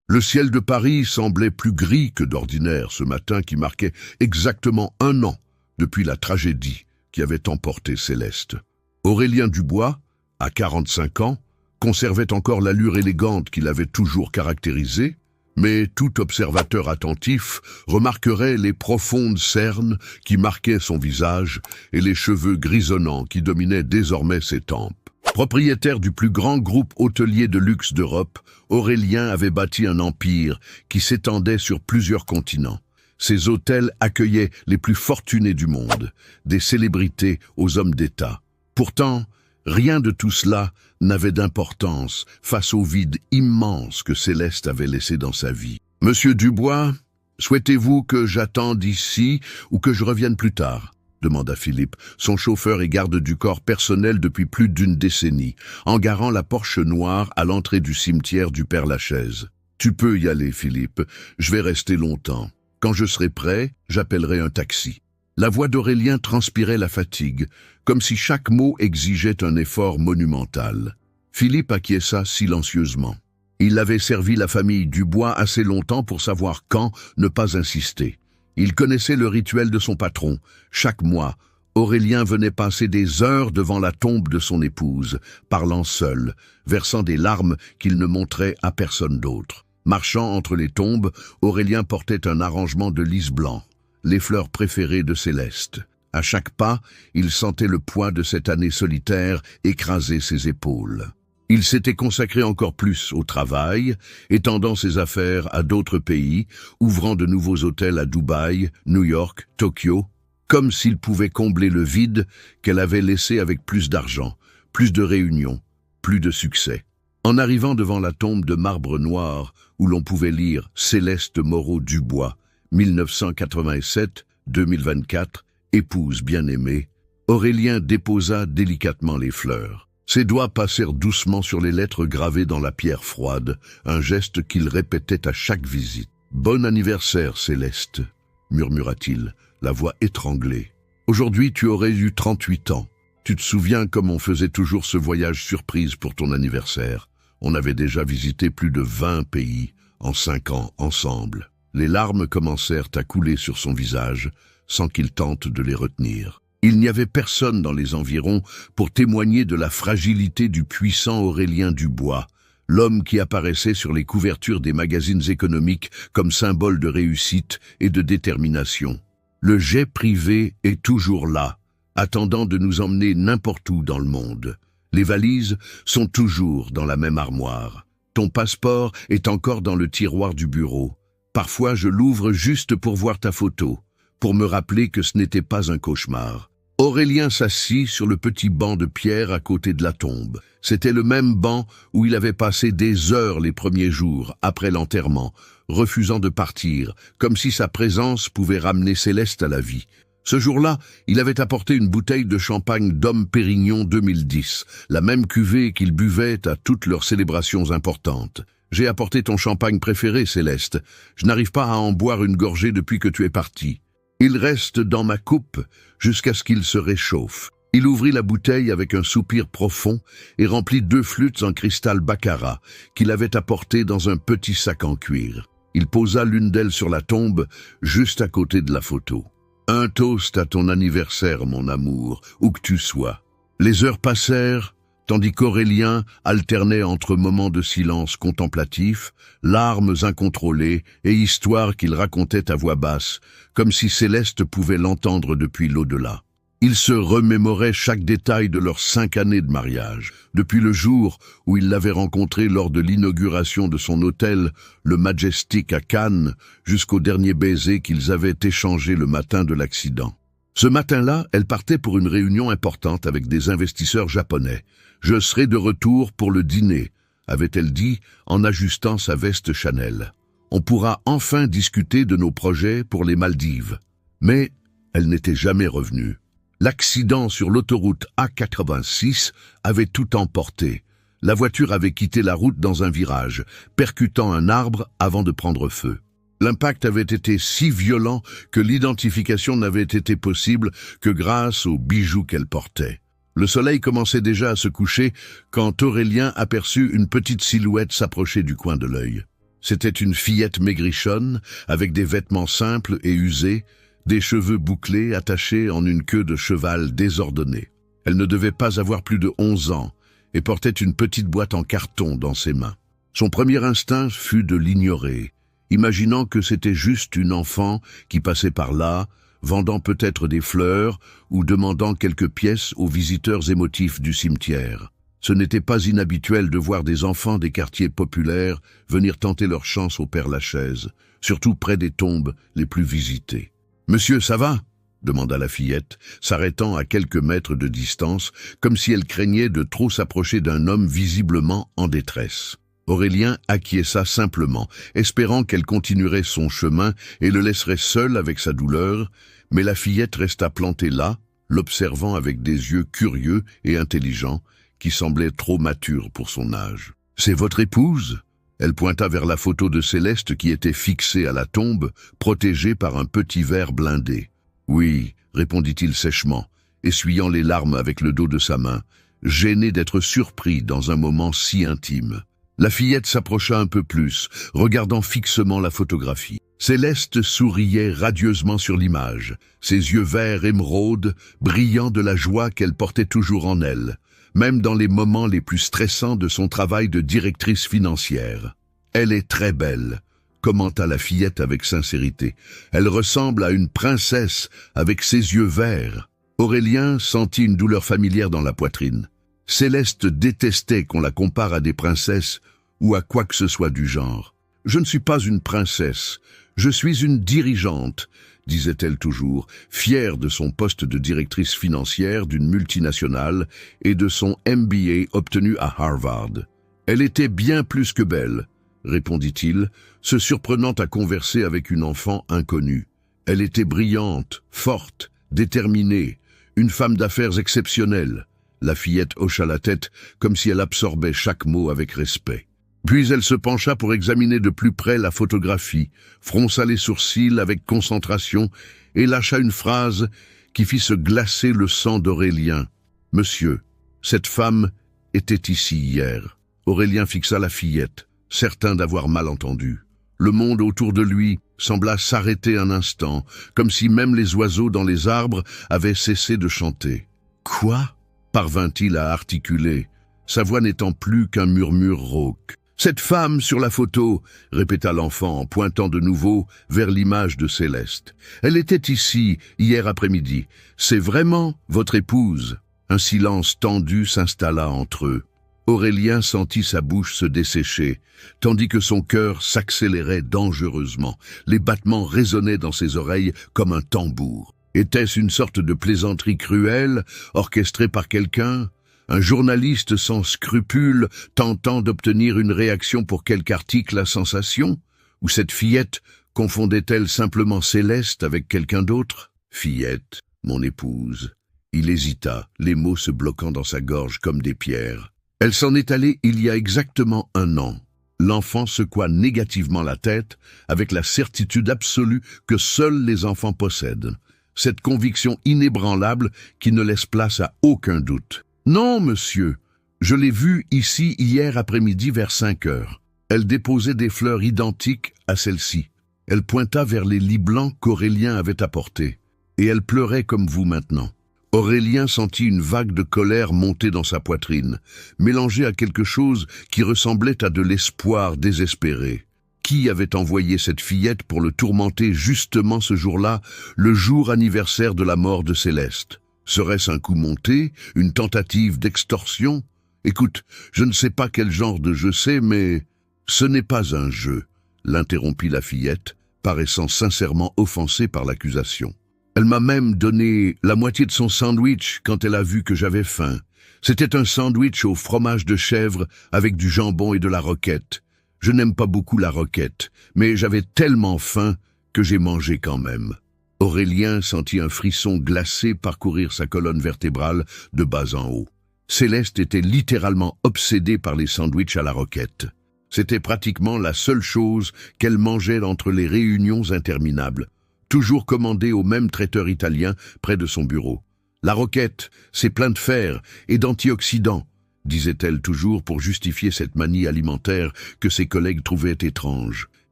Le ciel de Paris semblait plus gris que d'ordinaire ce matin qui marquait exactement 1 an depuis la tragédie qui avait emporté Céleste. Aurélien Dubois, à 45 ans, conservait encore l'allure élégante qui l'avait toujours caractérisé, mais tout observateur attentif remarquerait les profondes cernes qui marquaient son visage et les cheveux grisonnants qui dominaient désormais ses tempes. Propriétaire du plus grand groupe hôtelier de luxe d'Europe, Aurélien avait bâti un empire qui s'étendait sur plusieurs continents. Ses hôtels accueillaient les plus fortunés du monde, des célébrités aux hommes d'État. Pourtant, rien de tout cela n'avait d'importance face au vide immense que Céleste avait laissé dans sa vie. « Monsieur Dubois, souhaitez-vous que j'attende ici ou que je revienne plus tard ?» demanda Philippe, son chauffeur et garde du corps personnel depuis plus d'1 décennie, en garant la Porsche noire à l'entrée du cimetière du Père-Lachaise. « Tu peux y aller, Philippe, je vais rester longtemps. Quand je serai prêt, j'appellerai un taxi. » La voix d'Aurélien transpirait la fatigue, comme si chaque mot exigeait un effort monumental. Philippe acquiesça silencieusement. Il avait servi la famille Dubois assez longtemps pour savoir quand ne pas insister. Il connaissait le rituel de son patron. Chaque mois, Aurélien venait passer des heures devant la tombe de son épouse, parlant seul, versant des larmes qu'il ne montrait à personne d'autre. Marchant entre les tombes, Aurélien portait un arrangement de lys blanc, les fleurs préférées de Céleste. À chaque pas, il sentait le poids de cette année solitaire écraser ses épaules. Il s'était consacré encore plus au travail, étendant ses affaires à d'autres pays, ouvrant de nouveaux hôtels à Dubaï, New York, Tokyo, comme s'il pouvait combler le vide qu'elle avait laissé avec plus d'argent, plus de réunions, plus de succès. En arrivant devant la tombe de marbre noir, où l'on pouvait lire « Céleste Moreau Dubois, 1987-2024, épouse bien-aimée », Aurélien déposa délicatement les fleurs. Ses doigts passèrent doucement sur les lettres gravées dans la pierre froide, un geste qu'il répétait à chaque visite. « Bon anniversaire, Céleste », murmura-t-il, la voix étranglée. « Aujourd'hui, tu aurais eu 38 ans. Tu te souviens comme on faisait toujours ce voyage surprise pour ton anniversaire. On avait déjà visité plus de 20 pays en 5 ans ensemble. » Les larmes commencèrent à couler sur son visage, sans qu'il tente de les retenir. Il n'y avait personne dans les environs pour témoigner de la fragilité du puissant Aurélien Dubois, l'homme qui apparaissait sur les couvertures des magazines économiques comme symbole de réussite et de détermination. Le jet privé est toujours là, attendant de nous emmener n'importe où dans le monde. Les valises sont toujours dans la même armoire. Ton passeport est encore dans le tiroir du bureau. Parfois, je l'ouvre juste pour voir ta photo, pour me rappeler que ce n'était pas un cauchemar. Aurélien s'assit sur le petit banc de pierre à côté de la tombe. C'était le même banc où il avait passé des heures les premiers jours, après l'enterrement, refusant de partir, comme si sa présence pouvait ramener Céleste à la vie. Ce jour-là, il avait apporté une bouteille de champagne Dom Pérignon 2010, la même cuvée qu'il buvait à toutes leurs célébrations importantes. « J'ai apporté ton champagne préféré, Céleste. Je n'arrive pas à en boire une gorgée depuis que tu es partie. Il reste dans ma coupe jusqu'à ce qu'il se réchauffe. » Il ouvrit la bouteille avec un soupir profond et remplit 2 flûtes en cristal baccarat qu'il avait apportées dans un petit sac en cuir. Il posa l'une d'elles sur la tombe, juste à côté de la photo. « Un toast à ton anniversaire, mon amour, où que tu sois. » Les heures passèrent, tandis qu'Aurélien alternait entre moments de silence contemplatif, larmes incontrôlées et histoires qu'il racontait à voix basse, comme si Céleste pouvait l'entendre depuis l'au-delà. Il se remémorait chaque détail de leurs 5 années de mariage, depuis le jour où il l'avait rencontrée lors de l'inauguration de son hôtel, le Majestic à Cannes, jusqu'au dernier baiser qu'ils avaient échangé le matin de l'accident. Ce matin-là, elle partait pour une réunion importante avec des investisseurs japonais. « Je serai de retour pour le dîner », avait-elle dit en ajustant sa veste Chanel. « On pourra enfin discuter de nos projets pour les Maldives. » Mais elle n'était jamais revenue. L'accident sur l'autoroute A86 avait tout emporté. La voiture avait quitté la route dans un virage, percutant un arbre avant de prendre feu. L'impact avait été si violent que l'identification n'avait été possible que grâce aux bijoux qu'elle portait. Le soleil commençait déjà à se coucher quand Aurélien aperçut une petite silhouette s'approcher du coin de l'œil. C'était une fillette maigrichonne, avec des vêtements simples et usés, des cheveux bouclés attachés en une queue de cheval désordonnée. Elle ne devait pas avoir plus de 11 ans et portait une petite boîte en carton dans ses mains. Son premier instinct fut de l'ignorer, imaginant que c'était juste une enfant qui passait par là, vendant peut-être des fleurs ou demandant quelques pièces aux visiteurs émotifs du cimetière. Ce n'était pas inhabituel de voir des enfants des quartiers populaires venir tenter leur chance au Père-Lachaise, surtout près des tombes les plus visitées. « Monsieur, ça va ?» demanda la fillette, s'arrêtant à quelques mètres de distance, comme si elle craignait de trop s'approcher d'un homme visiblement en détresse. Aurélien acquiesça simplement, espérant qu'elle continuerait son chemin et le laisserait seul avec sa douleur, mais la fillette resta plantée là, l'observant avec des yeux curieux et intelligents, qui semblait trop mature pour son âge. « C'est votre épouse ?» Elle pointa vers la photo de Céleste qui était fixée à la tombe, protégée par un petit verre blindé. « Oui, » répondit-il sèchement, essuyant les larmes avec le dos de sa main, gêné d'être surpris dans un moment si intime. La fillette s'approcha un peu plus, regardant fixement la photographie. Céleste souriait radieusement sur l'image, ses yeux verts émeraude brillant de la joie qu'elle portait toujours en elle, même dans les moments les plus stressants de son travail de directrice financière. « Elle est très belle », commenta la fillette avec sincérité. « Elle ressemble à une princesse avec ses yeux verts. » Aurélien sentit une douleur familière dans la poitrine. Céleste détestait qu'on la compare à des princesses ou à quoi que ce soit du genre. « Je ne suis pas une princesse, je suis une dirigeante », disait-elle toujours, fière de son poste de directrice financière d'une multinationale et de son MBA obtenu à Harvard. « Elle était bien plus que belle », répondit-il, se surprenant à converser avec une enfant inconnue. « Elle était brillante, forte, déterminée, une femme d'affaires exceptionnelle. » La fillette hocha la tête comme si elle absorbait chaque mot avec respect. Puis elle se pencha pour examiner de plus près la photographie, fronça les sourcils avec concentration et lâcha une phrase qui fit se glacer le sang d'Aurélien. « Monsieur, cette femme était ici hier. » Aurélien fixa la fillette, certain d'avoir mal entendu. Le monde autour de lui sembla s'arrêter un instant, comme si même les oiseaux dans les arbres avaient cessé de chanter. « Quoi ?» parvint-il à articuler, sa voix n'étant plus qu'un murmure rauque. « Cette femme sur la photo !» répéta l'enfant en pointant de nouveau vers l'image de Céleste. « Elle était ici, hier après-midi. C'est vraiment votre épouse ?» Un silence tendu s'installa entre eux. Aurélien sentit sa bouche se dessécher, tandis que son cœur s'accélérait dangereusement. Les battements résonnaient dans ses oreilles comme un tambour. Était-ce une sorte de plaisanterie cruelle, orchestrée par quelqu'un? Un journaliste sans scrupules tentant d'obtenir une réaction pour quelque article à sensation? Ou cette fillette confondait-elle simplement Céleste avec quelqu'un d'autre? Fillette, mon épouse. Il hésita, les mots se bloquant dans sa gorge comme des pierres. Elle s'en est allée il y a exactement 1 an. L'enfant secoua négativement la tête, avec la certitude absolue que seuls les enfants possèdent. Cette conviction inébranlable qui ne laisse place à aucun doute. « Non, monsieur, je l'ai vue ici hier après-midi vers 5 heures. Elle déposait des fleurs identiques à celles-ci. Elle pointa vers les lits blancs qu'Aurélien avait apportés. Et elle pleurait comme vous maintenant. » Aurélien sentit une vague de colère monter dans sa poitrine, mélangée à quelque chose qui ressemblait à de l'espoir désespéré. Qui avait envoyé cette fillette pour le tourmenter justement ce jour-là, le jour anniversaire de la mort de Céleste? Serait-ce un coup monté, une tentative d'extorsion? Écoute, je ne sais pas quel genre de jeu c'est, mais ce n'est pas un jeu, l'interrompit la fillette, paraissant sincèrement offensée par l'accusation. Elle m'a même donné la moitié de son sandwich quand elle a vu que j'avais faim. C'était un sandwich au fromage de chèvre avec du jambon et de la roquette. Je n'aime pas beaucoup la roquette, mais j'avais tellement faim que j'ai mangé quand même. Aurélien sentit un frisson glacé parcourir sa colonne vertébrale de bas en haut. Céleste était littéralement obsédée par les sandwichs à la roquette. C'était pratiquement la seule chose qu'elle mangeait entre les réunions interminables, toujours commandée au même traiteur italien près de son bureau. La roquette, c'est plein de fer et d'antioxydants, disait-elle toujours pour justifier cette manie alimentaire que ses collègues trouvaient étrange.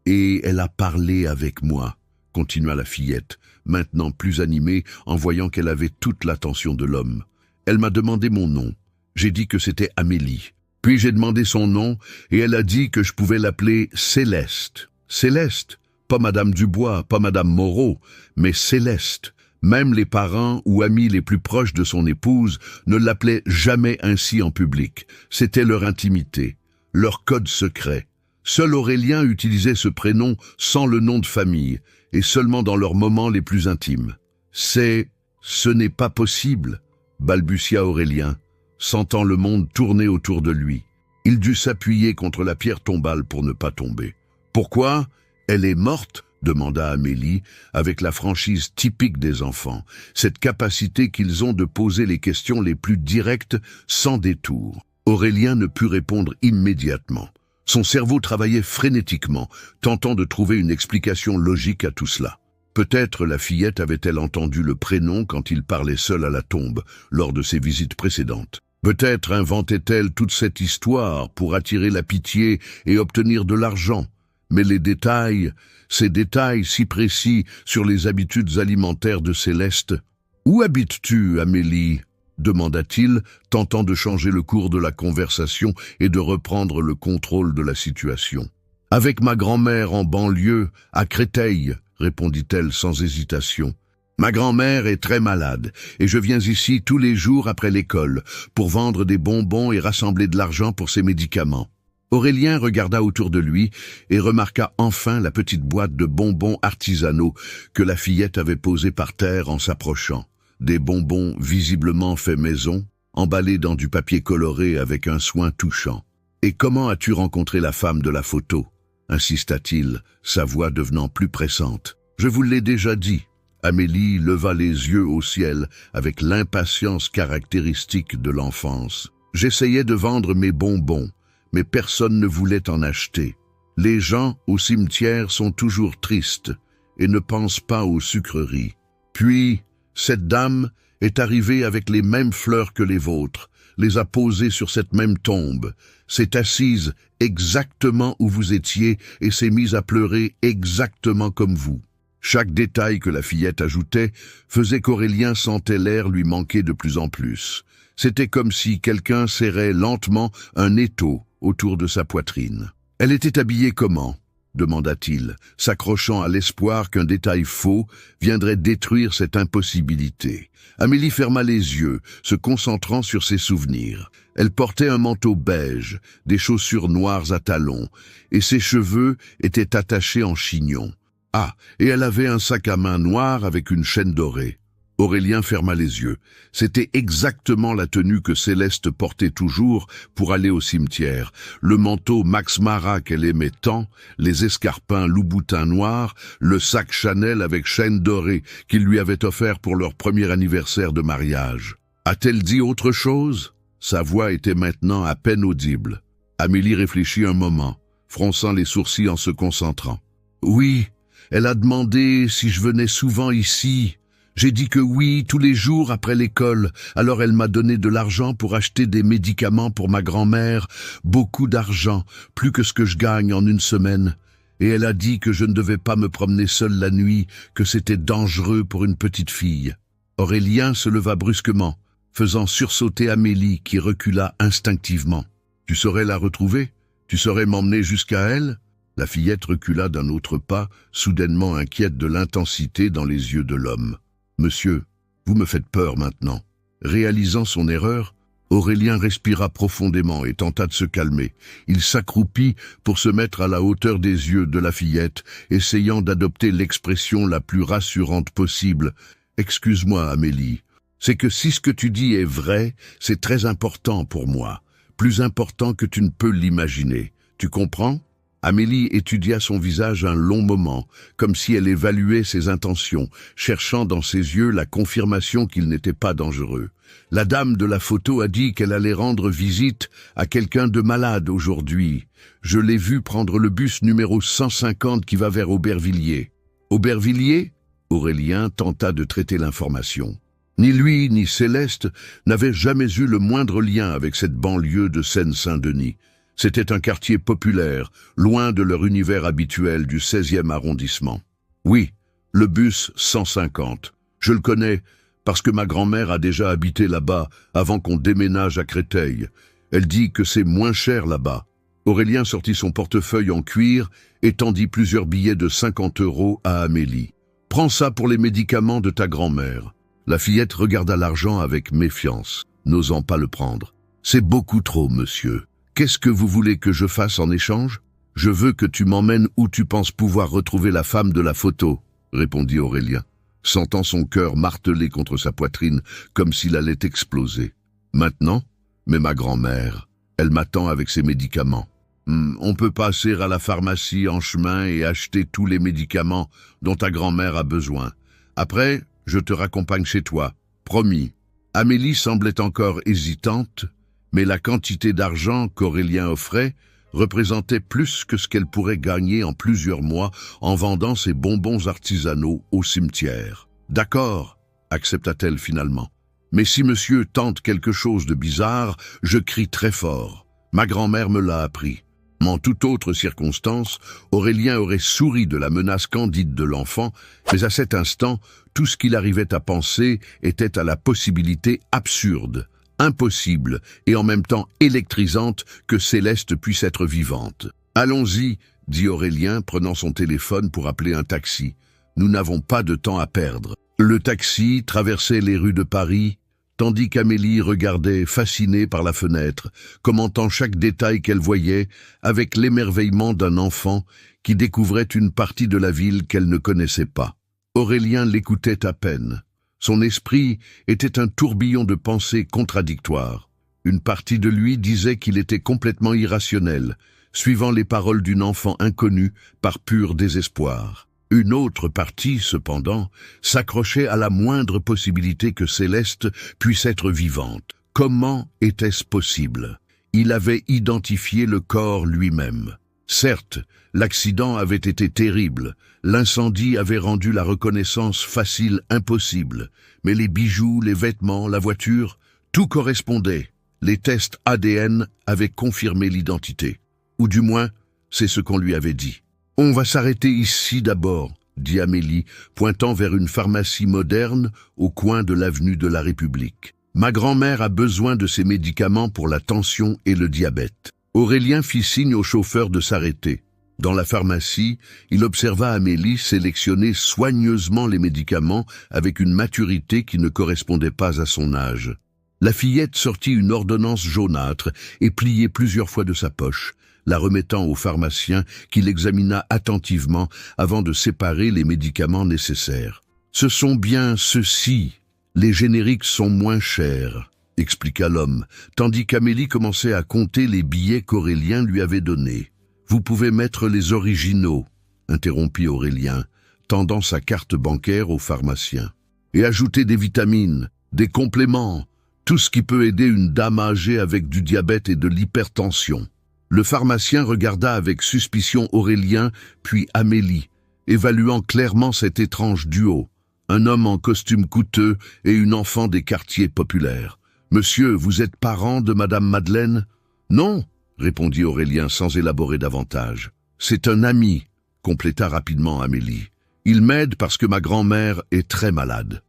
Et elle a parlé avec moi, continua la fillette, maintenant plus animée en voyant qu'elle avait toute l'attention de l'homme. Elle m'a demandé mon nom. J'ai dit que c'était Amélie. Puis j'ai demandé son nom et elle a dit que je pouvais l'appeler Céleste. Céleste, pas Madame Dubois, pas Madame Moreau, mais Céleste. Même les parents ou amis les plus proches de son épouse ne l'appelaient jamais ainsi en public. C'était leur intimité, leur code secret. Seul Aurélien utilisait ce prénom sans le nom de famille, et seulement dans leurs moments les plus intimes. « Ce n'est pas possible », balbutia Aurélien, sentant le monde tourner autour de lui. Il dut s'appuyer contre la pierre tombale pour ne pas tomber. « Pourquoi ? Elle est morte ?» demanda Amélie, avec la franchise typique des enfants, cette capacité qu'ils ont de poser les questions les plus directes sans détour. Aurélien ne put répondre immédiatement. Son cerveau travaillait frénétiquement, tentant de trouver une explication logique à tout cela. Peut-être la fillette avait-elle entendu le prénom quand il parlait seul à la tombe, lors de ses visites précédentes. Peut-être inventait-elle toute cette histoire pour attirer la pitié et obtenir de l'argent. Mais les détails, ces détails si précis sur les habitudes alimentaires de Céleste. « Où habites-tu, Amélie ?» demanda-t-il, tentant de changer le cours de la conversation et de reprendre le contrôle de la situation. « Avec ma grand-mère en banlieue, à Créteil, » répondit-elle sans hésitation. « Ma grand-mère est très malade et je viens ici tous les jours après l'école pour vendre des bonbons et rassembler de l'argent pour ses médicaments. » Aurélien regarda autour de lui et remarqua enfin la petite boîte de bonbons artisanaux que la fillette avait posée par terre en s'approchant. Des bonbons visiblement faits maison, emballés dans du papier coloré avec un soin touchant. « Et comment as-tu rencontré la femme de la photo ?» insista-t-il, sa voix devenant plus pressante. « Je vous l'ai déjà dit. » Amélie leva les yeux au ciel avec l'impatience caractéristique de l'enfance. « J'essayais de vendre mes bonbons, mais personne ne voulait en acheter. Les gens au cimetière sont toujours tristes et ne pensent pas aux sucreries. Puis, cette dame est arrivée avec les mêmes fleurs que les vôtres, les a posées sur cette même tombe, s'est assise exactement où vous étiez et s'est mise à pleurer exactement comme vous. » Chaque détail que la fillette ajoutait faisait qu'Aurélien sentait l'air lui manquer de plus en plus. C'était comme si quelqu'un serrait lentement un étau autour de sa poitrine. « Elle était habillée comment ?» demanda-t-il, s'accrochant à l'espoir qu'un détail faux viendrait détruire cette impossibilité. Amélie ferma les yeux, se concentrant sur ses souvenirs. Elle portait un manteau beige, des chaussures noires à talons, et ses cheveux étaient attachés en chignon. Ah, et elle avait un sac à main noir avec une chaîne dorée. Aurélien ferma les yeux. C'était exactement la tenue que Céleste portait toujours pour aller au cimetière. Le manteau Max Mara qu'elle aimait tant, les escarpins Louboutin noirs, le sac Chanel avec chaîne dorée qu'il lui avait offert pour leur premier anniversaire de mariage. A-t-elle dit autre chose ? Sa voix était maintenant à peine audible. Amélie réfléchit un moment, fronçant les sourcils en se concentrant. « Oui, elle a demandé si je venais souvent ici. » J'ai dit que oui, tous les jours après l'école. Alors elle m'a donné de l'argent pour acheter des médicaments pour ma grand-mère. Beaucoup d'argent, plus que ce que je gagne en une semaine. Et elle a dit que je ne devais pas me promener seule la nuit, que c'était dangereux pour une petite fille. Aurélien se leva brusquement, faisant sursauter Amélie qui recula instinctivement. « Tu saurais la retrouver ? Tu saurais m'emmener jusqu'à elle ?» La fillette recula d'un autre pas, soudainement inquiète de l'intensité dans les yeux de l'homme. « Monsieur, vous me faites peur maintenant. » Réalisant son erreur, Aurélien respira profondément et tenta de se calmer. Il s'accroupit pour se mettre à la hauteur des yeux de la fillette, essayant d'adopter l'expression la plus rassurante possible. « Excuse-moi, Amélie. C'est que si ce que tu dis est vrai, c'est très important pour moi. Plus important que tu ne peux l'imaginer. Tu comprends ?» Amélie étudia son visage un long moment, comme si elle évaluait ses intentions, cherchant dans ses yeux la confirmation qu'il n'était pas dangereux. La dame de la photo a dit qu'elle allait rendre visite à quelqu'un de malade aujourd'hui. Je l'ai vu prendre le bus numéro 150 qui va vers Aubervilliers. Aubervilliers ? Aurélien tenta de traiter l'information. Ni lui ni Céleste n'avaient jamais eu le moindre lien avec cette banlieue de Seine-Saint-Denis. C'était un quartier populaire, loin de leur univers habituel du 16e arrondissement. Oui, le bus 150. Je le connais parce que ma grand-mère a déjà habité là-bas avant qu'on déménage à Créteil. Elle dit que c'est moins cher là-bas. Aurélien sortit son portefeuille en cuir et tendit plusieurs billets de 50 € à Amélie. « Prends ça pour les médicaments de ta grand-mère. » La fillette regarda l'argent avec méfiance, n'osant pas le prendre. « C'est beaucoup trop, monsieur. Qu'est-ce que vous voulez que je fasse en échange ? Je veux que tu m'emmènes où tu penses pouvoir retrouver la femme de la photo, » répondit Aurélien, sentant son cœur marteler contre sa poitrine comme s'il allait exploser. « Maintenant ? Mais ma grand-mère, elle m'attend avec ses médicaments. On peut passer à la pharmacie en chemin et acheter tous les médicaments dont ta grand-mère a besoin. Après, je te raccompagne chez toi, promis. » Amélie semblait encore hésitante, mais la quantité d'argent qu'Aurélien offrait représentait plus que ce qu'elle pourrait gagner en plusieurs mois en vendant ses bonbons artisanaux au cimetière. « D'accord, » accepta-t-elle finalement. « Mais si monsieur tente quelque chose de bizarre, je crie très fort. Ma grand-mère me l'a appris. » En toute autre circonstance, Aurélien aurait souri de la menace candide de l'enfant, mais à cet instant, tout ce qu'il arrivait à penser était à la possibilité absurde, impossible et en même temps électrisante que Céleste puisse être vivante. « Allons-y, » dit Aurélien, prenant son téléphone pour appeler un taxi. « Nous n'avons pas de temps à perdre. » Le taxi traversait les rues de Paris, tandis qu'Amélie regardait, fascinée par la fenêtre, commentant chaque détail qu'elle voyait, avec l'émerveillement d'un enfant qui découvrait une partie de la ville qu'elle ne connaissait pas. Aurélien l'écoutait à peine. Son esprit était un tourbillon de pensées contradictoires. Une partie de lui disait qu'il était complètement irrationnel, suivant les paroles d'une enfant inconnue par pur désespoir. Une autre partie, cependant, s'accrochait à la moindre possibilité que Céleste puisse être vivante. Comment était-ce possible ? Il avait identifié le corps lui-même. Certes, l'accident avait été terrible, l'incendie avait rendu la reconnaissance facile impossible, mais les bijoux, les vêtements, la voiture, tout correspondait. Les tests ADN avaient confirmé l'identité. Ou du moins, c'est ce qu'on lui avait dit. « On va s'arrêter ici d'abord, » dit Amélie, pointant vers une pharmacie moderne au coin de l'avenue de la République. « Ma grand-mère a besoin de ces médicaments pour la tension et le diabète. » Aurélien fit signe au chauffeur de s'arrêter. Dans la pharmacie, il observa Amélie sélectionner soigneusement les médicaments avec une maturité qui ne correspondait pas à son âge. La fillette sortit une ordonnance jaunâtre et pliée plusieurs fois de sa poche, la remettant au pharmacien qui l'examina attentivement avant de séparer les médicaments nécessaires. « Ce sont bien ceux-ci. Les génériques sont moins chers, » expliqua l'homme, tandis qu'Amélie commençait à compter les billets qu'Aurélien lui avait donnés. « Vous pouvez mettre les originaux, » interrompit Aurélien, tendant sa carte bancaire au pharmacien. « Et ajouter des vitamines, des compléments, tout ce qui peut aider une dame âgée avec du diabète et de l'hypertension. » Le pharmacien regarda avec suspicion Aurélien, puis Amélie, évaluant clairement cet étrange duo, un homme en costume coûteux et une enfant des quartiers populaires. « Monsieur, vous êtes parent de Madame Madeleine ?»« Non, » répondit Aurélien sans élaborer davantage. « C'est un ami, » compléta rapidement Amélie. « Il m'aide parce que ma grand-mère est très malade. »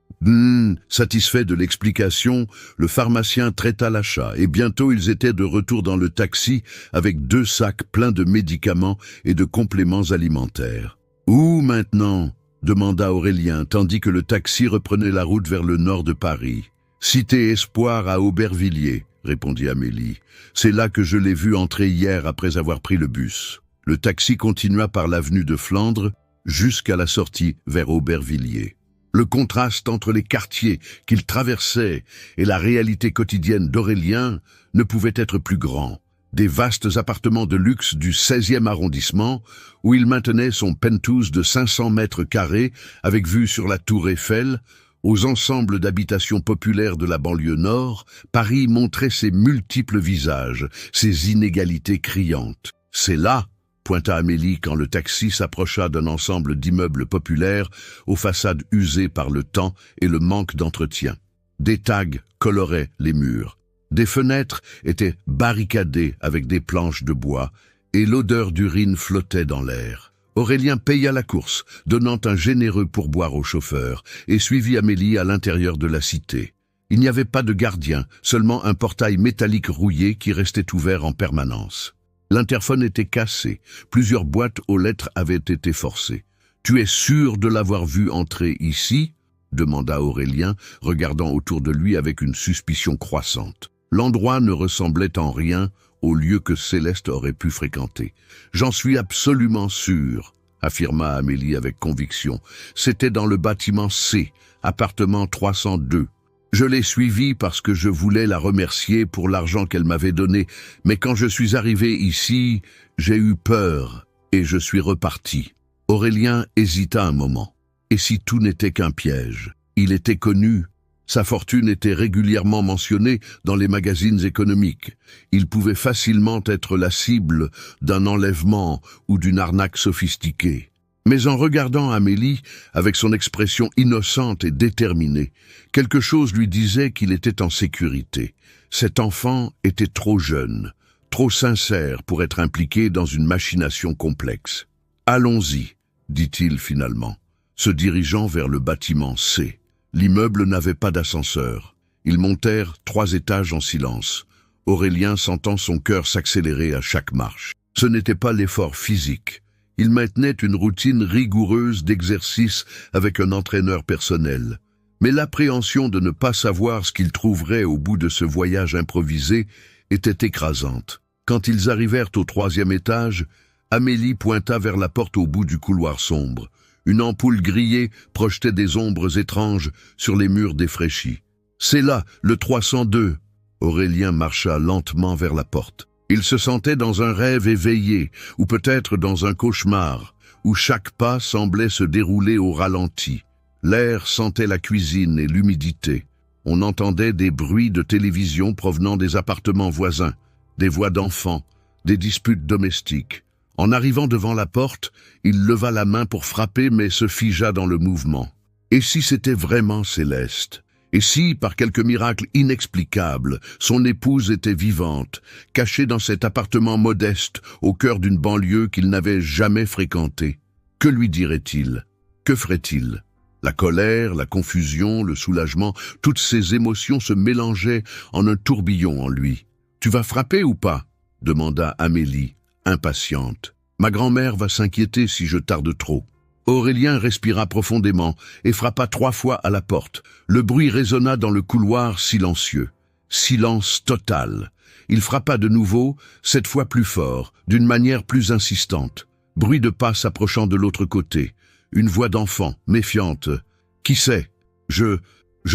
Satisfait de l'explication, le pharmacien traita l'achat et bientôt ils étaient de retour dans le taxi avec 2 sacs pleins de médicaments et de compléments alimentaires. « Où maintenant ?» demanda Aurélien, tandis que le taxi reprenait la route vers le nord de Paris. « Cité Espoir à Aubervilliers, » répondit Amélie. « C'est là que je l'ai vu entrer hier après avoir pris le bus. » Le taxi continua par l'avenue de Flandre jusqu'à la sortie vers Aubervilliers. Le contraste entre les quartiers qu'il traversait et la réalité quotidienne d'Aurélien ne pouvait être plus grand. Des vastes appartements de luxe du 16e arrondissement, où il maintenait son penthouse de 500 mètres carrés avec vue sur la tour Eiffel, aux ensembles d'habitations populaires de la banlieue nord, Paris montrait ses multiples visages, ses inégalités criantes. « C'est là !» pointa Amélie quand le taxi s'approcha d'un ensemble d'immeubles populaires aux façades usées par le temps et le manque d'entretien. Des tags coloraient les murs. Des fenêtres étaient barricadées avec des planches de bois et l'odeur d'urine flottait dans l'air. Aurélien paya la course, donnant un généreux pourboire au chauffeur, et suivit Amélie à l'intérieur de la cité. Il n'y avait pas de gardien, seulement un portail métallique rouillé qui restait ouvert en permanence. L'interphone était cassé, plusieurs boîtes aux lettres avaient été forcées. « Tu es sûr de l'avoir vu entrer ici ?» demanda Aurélien, regardant autour de lui avec une suspicion croissante. L'endroit ne ressemblait en rien au lieu que Céleste aurait pu fréquenter. « J'en suis absolument sûr », affirma Amélie avec conviction. « C'était dans le bâtiment C, appartement 302. Je l'ai suivie parce que je voulais la remercier pour l'argent qu'elle m'avait donné, mais quand je suis arrivé ici, j'ai eu peur et je suis reparti. » Aurélien hésita un moment. Et si tout n'était qu'un piège? Il était connu. Sa fortune était régulièrement mentionnée dans les magazines économiques. Il pouvait facilement être la cible d'un enlèvement ou d'une arnaque sophistiquée. Mais en regardant Amélie, avec son expression innocente et déterminée, quelque chose lui disait qu'il était en sécurité. Cet enfant était trop jeune, trop sincère pour être impliqué dans une machination complexe. « Allons-y », dit-il finalement, se dirigeant vers le bâtiment C. L'immeuble n'avait pas d'ascenseur. Ils montèrent 3 étages en silence, Aurélien sentant son cœur s'accélérer à chaque marche. Ce n'était pas l'effort physique. Il maintenait une routine rigoureuse d'exercice avec un entraîneur personnel. Mais l'appréhension de ne pas savoir ce qu'il trouverait au bout de ce voyage improvisé était écrasante. Quand ils arrivèrent au 3e étage, Amélie pointa vers la porte au bout du couloir sombre. Une ampoule grillée projetait des ombres étranges sur les murs défraîchis. « C'est là, le 302 !» Aurélien marcha lentement vers la porte. Il se sentait dans un rêve éveillé, ou peut-être dans un cauchemar, où chaque pas semblait se dérouler au ralenti. L'air sentait la cuisine et l'humidité. On entendait des bruits de télévision provenant des appartements voisins, des voix d'enfants, des disputes domestiques. En arrivant devant la porte, il leva la main pour frapper mais se figea dans le mouvement. Et si c'était vraiment Céleste? Et si, par quelque miracle inexplicable, son épouse était vivante, cachée dans cet appartement modeste au cœur d'une banlieue qu'il n'avait jamais fréquentée? Que lui dirait-il? Que ferait-il? La colère, la confusion, le soulagement, toutes ces émotions se mélangeaient en un tourbillon en lui. « Tu vas frapper ou pas ?» demanda Amélie, impatiente. « Ma grand-mère va s'inquiéter si je tarde trop. » Aurélien respira profondément et frappa 3 fois à la porte. Le bruit résonna dans le couloir silencieux. Silence total. Il frappa de nouveau, cette fois plus fort, d'une manière plus insistante. Bruit de pas s'approchant de l'autre côté. Une voix d'enfant, méfiante. « Qui c'est ? Je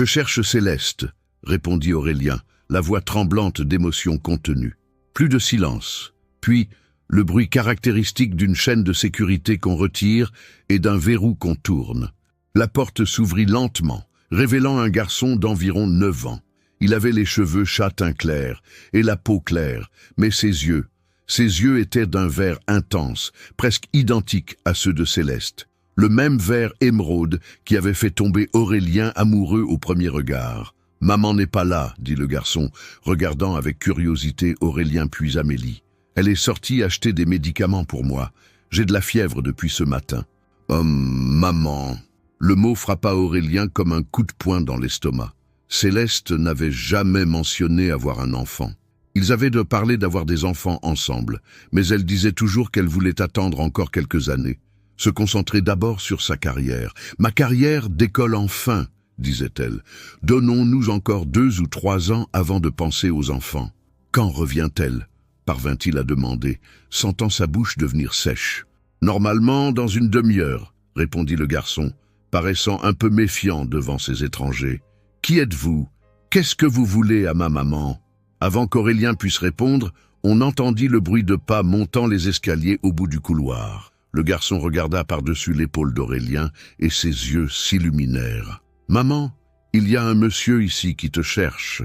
cherche Céleste », répondit Aurélien, la voix tremblante d'émotion contenue. Plus de silence. Puis, le bruit caractéristique d'une chaîne de sécurité qu'on retire et d'un verrou qu'on tourne. La porte s'ouvrit lentement, révélant un garçon d'environ 9 ans. Il avait les cheveux châtain clair et la peau claire, mais ses yeux étaient d'un vert intense, presque identique à ceux de Céleste. Le même vert émeraude qui avait fait tomber Aurélien amoureux au premier regard. « Maman n'est pas là », dit le garçon, regardant avec curiosité Aurélien puis Amélie. « Elle est sortie acheter des médicaments pour moi. J'ai de la fièvre depuis ce matin. »« Oh, maman !» Le mot frappa Aurélien comme un coup de poing dans l'estomac. Céleste n'avait jamais mentionné avoir un enfant. Ils avaient parlé d'avoir des enfants ensemble, mais elle disait toujours qu'elle voulait attendre encore quelques années, se concentrer d'abord sur sa carrière. « Ma carrière décolle enfin !» disait-elle. « Donnons-nous encore 2 ou 3 ans avant de penser aux enfants. »« Quand revient-elle » parvint-il à demander, sentant sa bouche devenir sèche. « Normalement, dans une demi-heure, » répondit le garçon, paraissant un peu méfiant devant ces étrangers. « Qui êtes-vous? Qu'est-ce que vous voulez à ma maman ?» Avant qu'Aurélien puisse répondre, on entendit le bruit de pas montant les escaliers au bout du couloir. Le garçon regarda par-dessus l'épaule d'Aurélien et ses yeux s'illuminèrent. « Maman, il y a un monsieur ici qui te cherche. »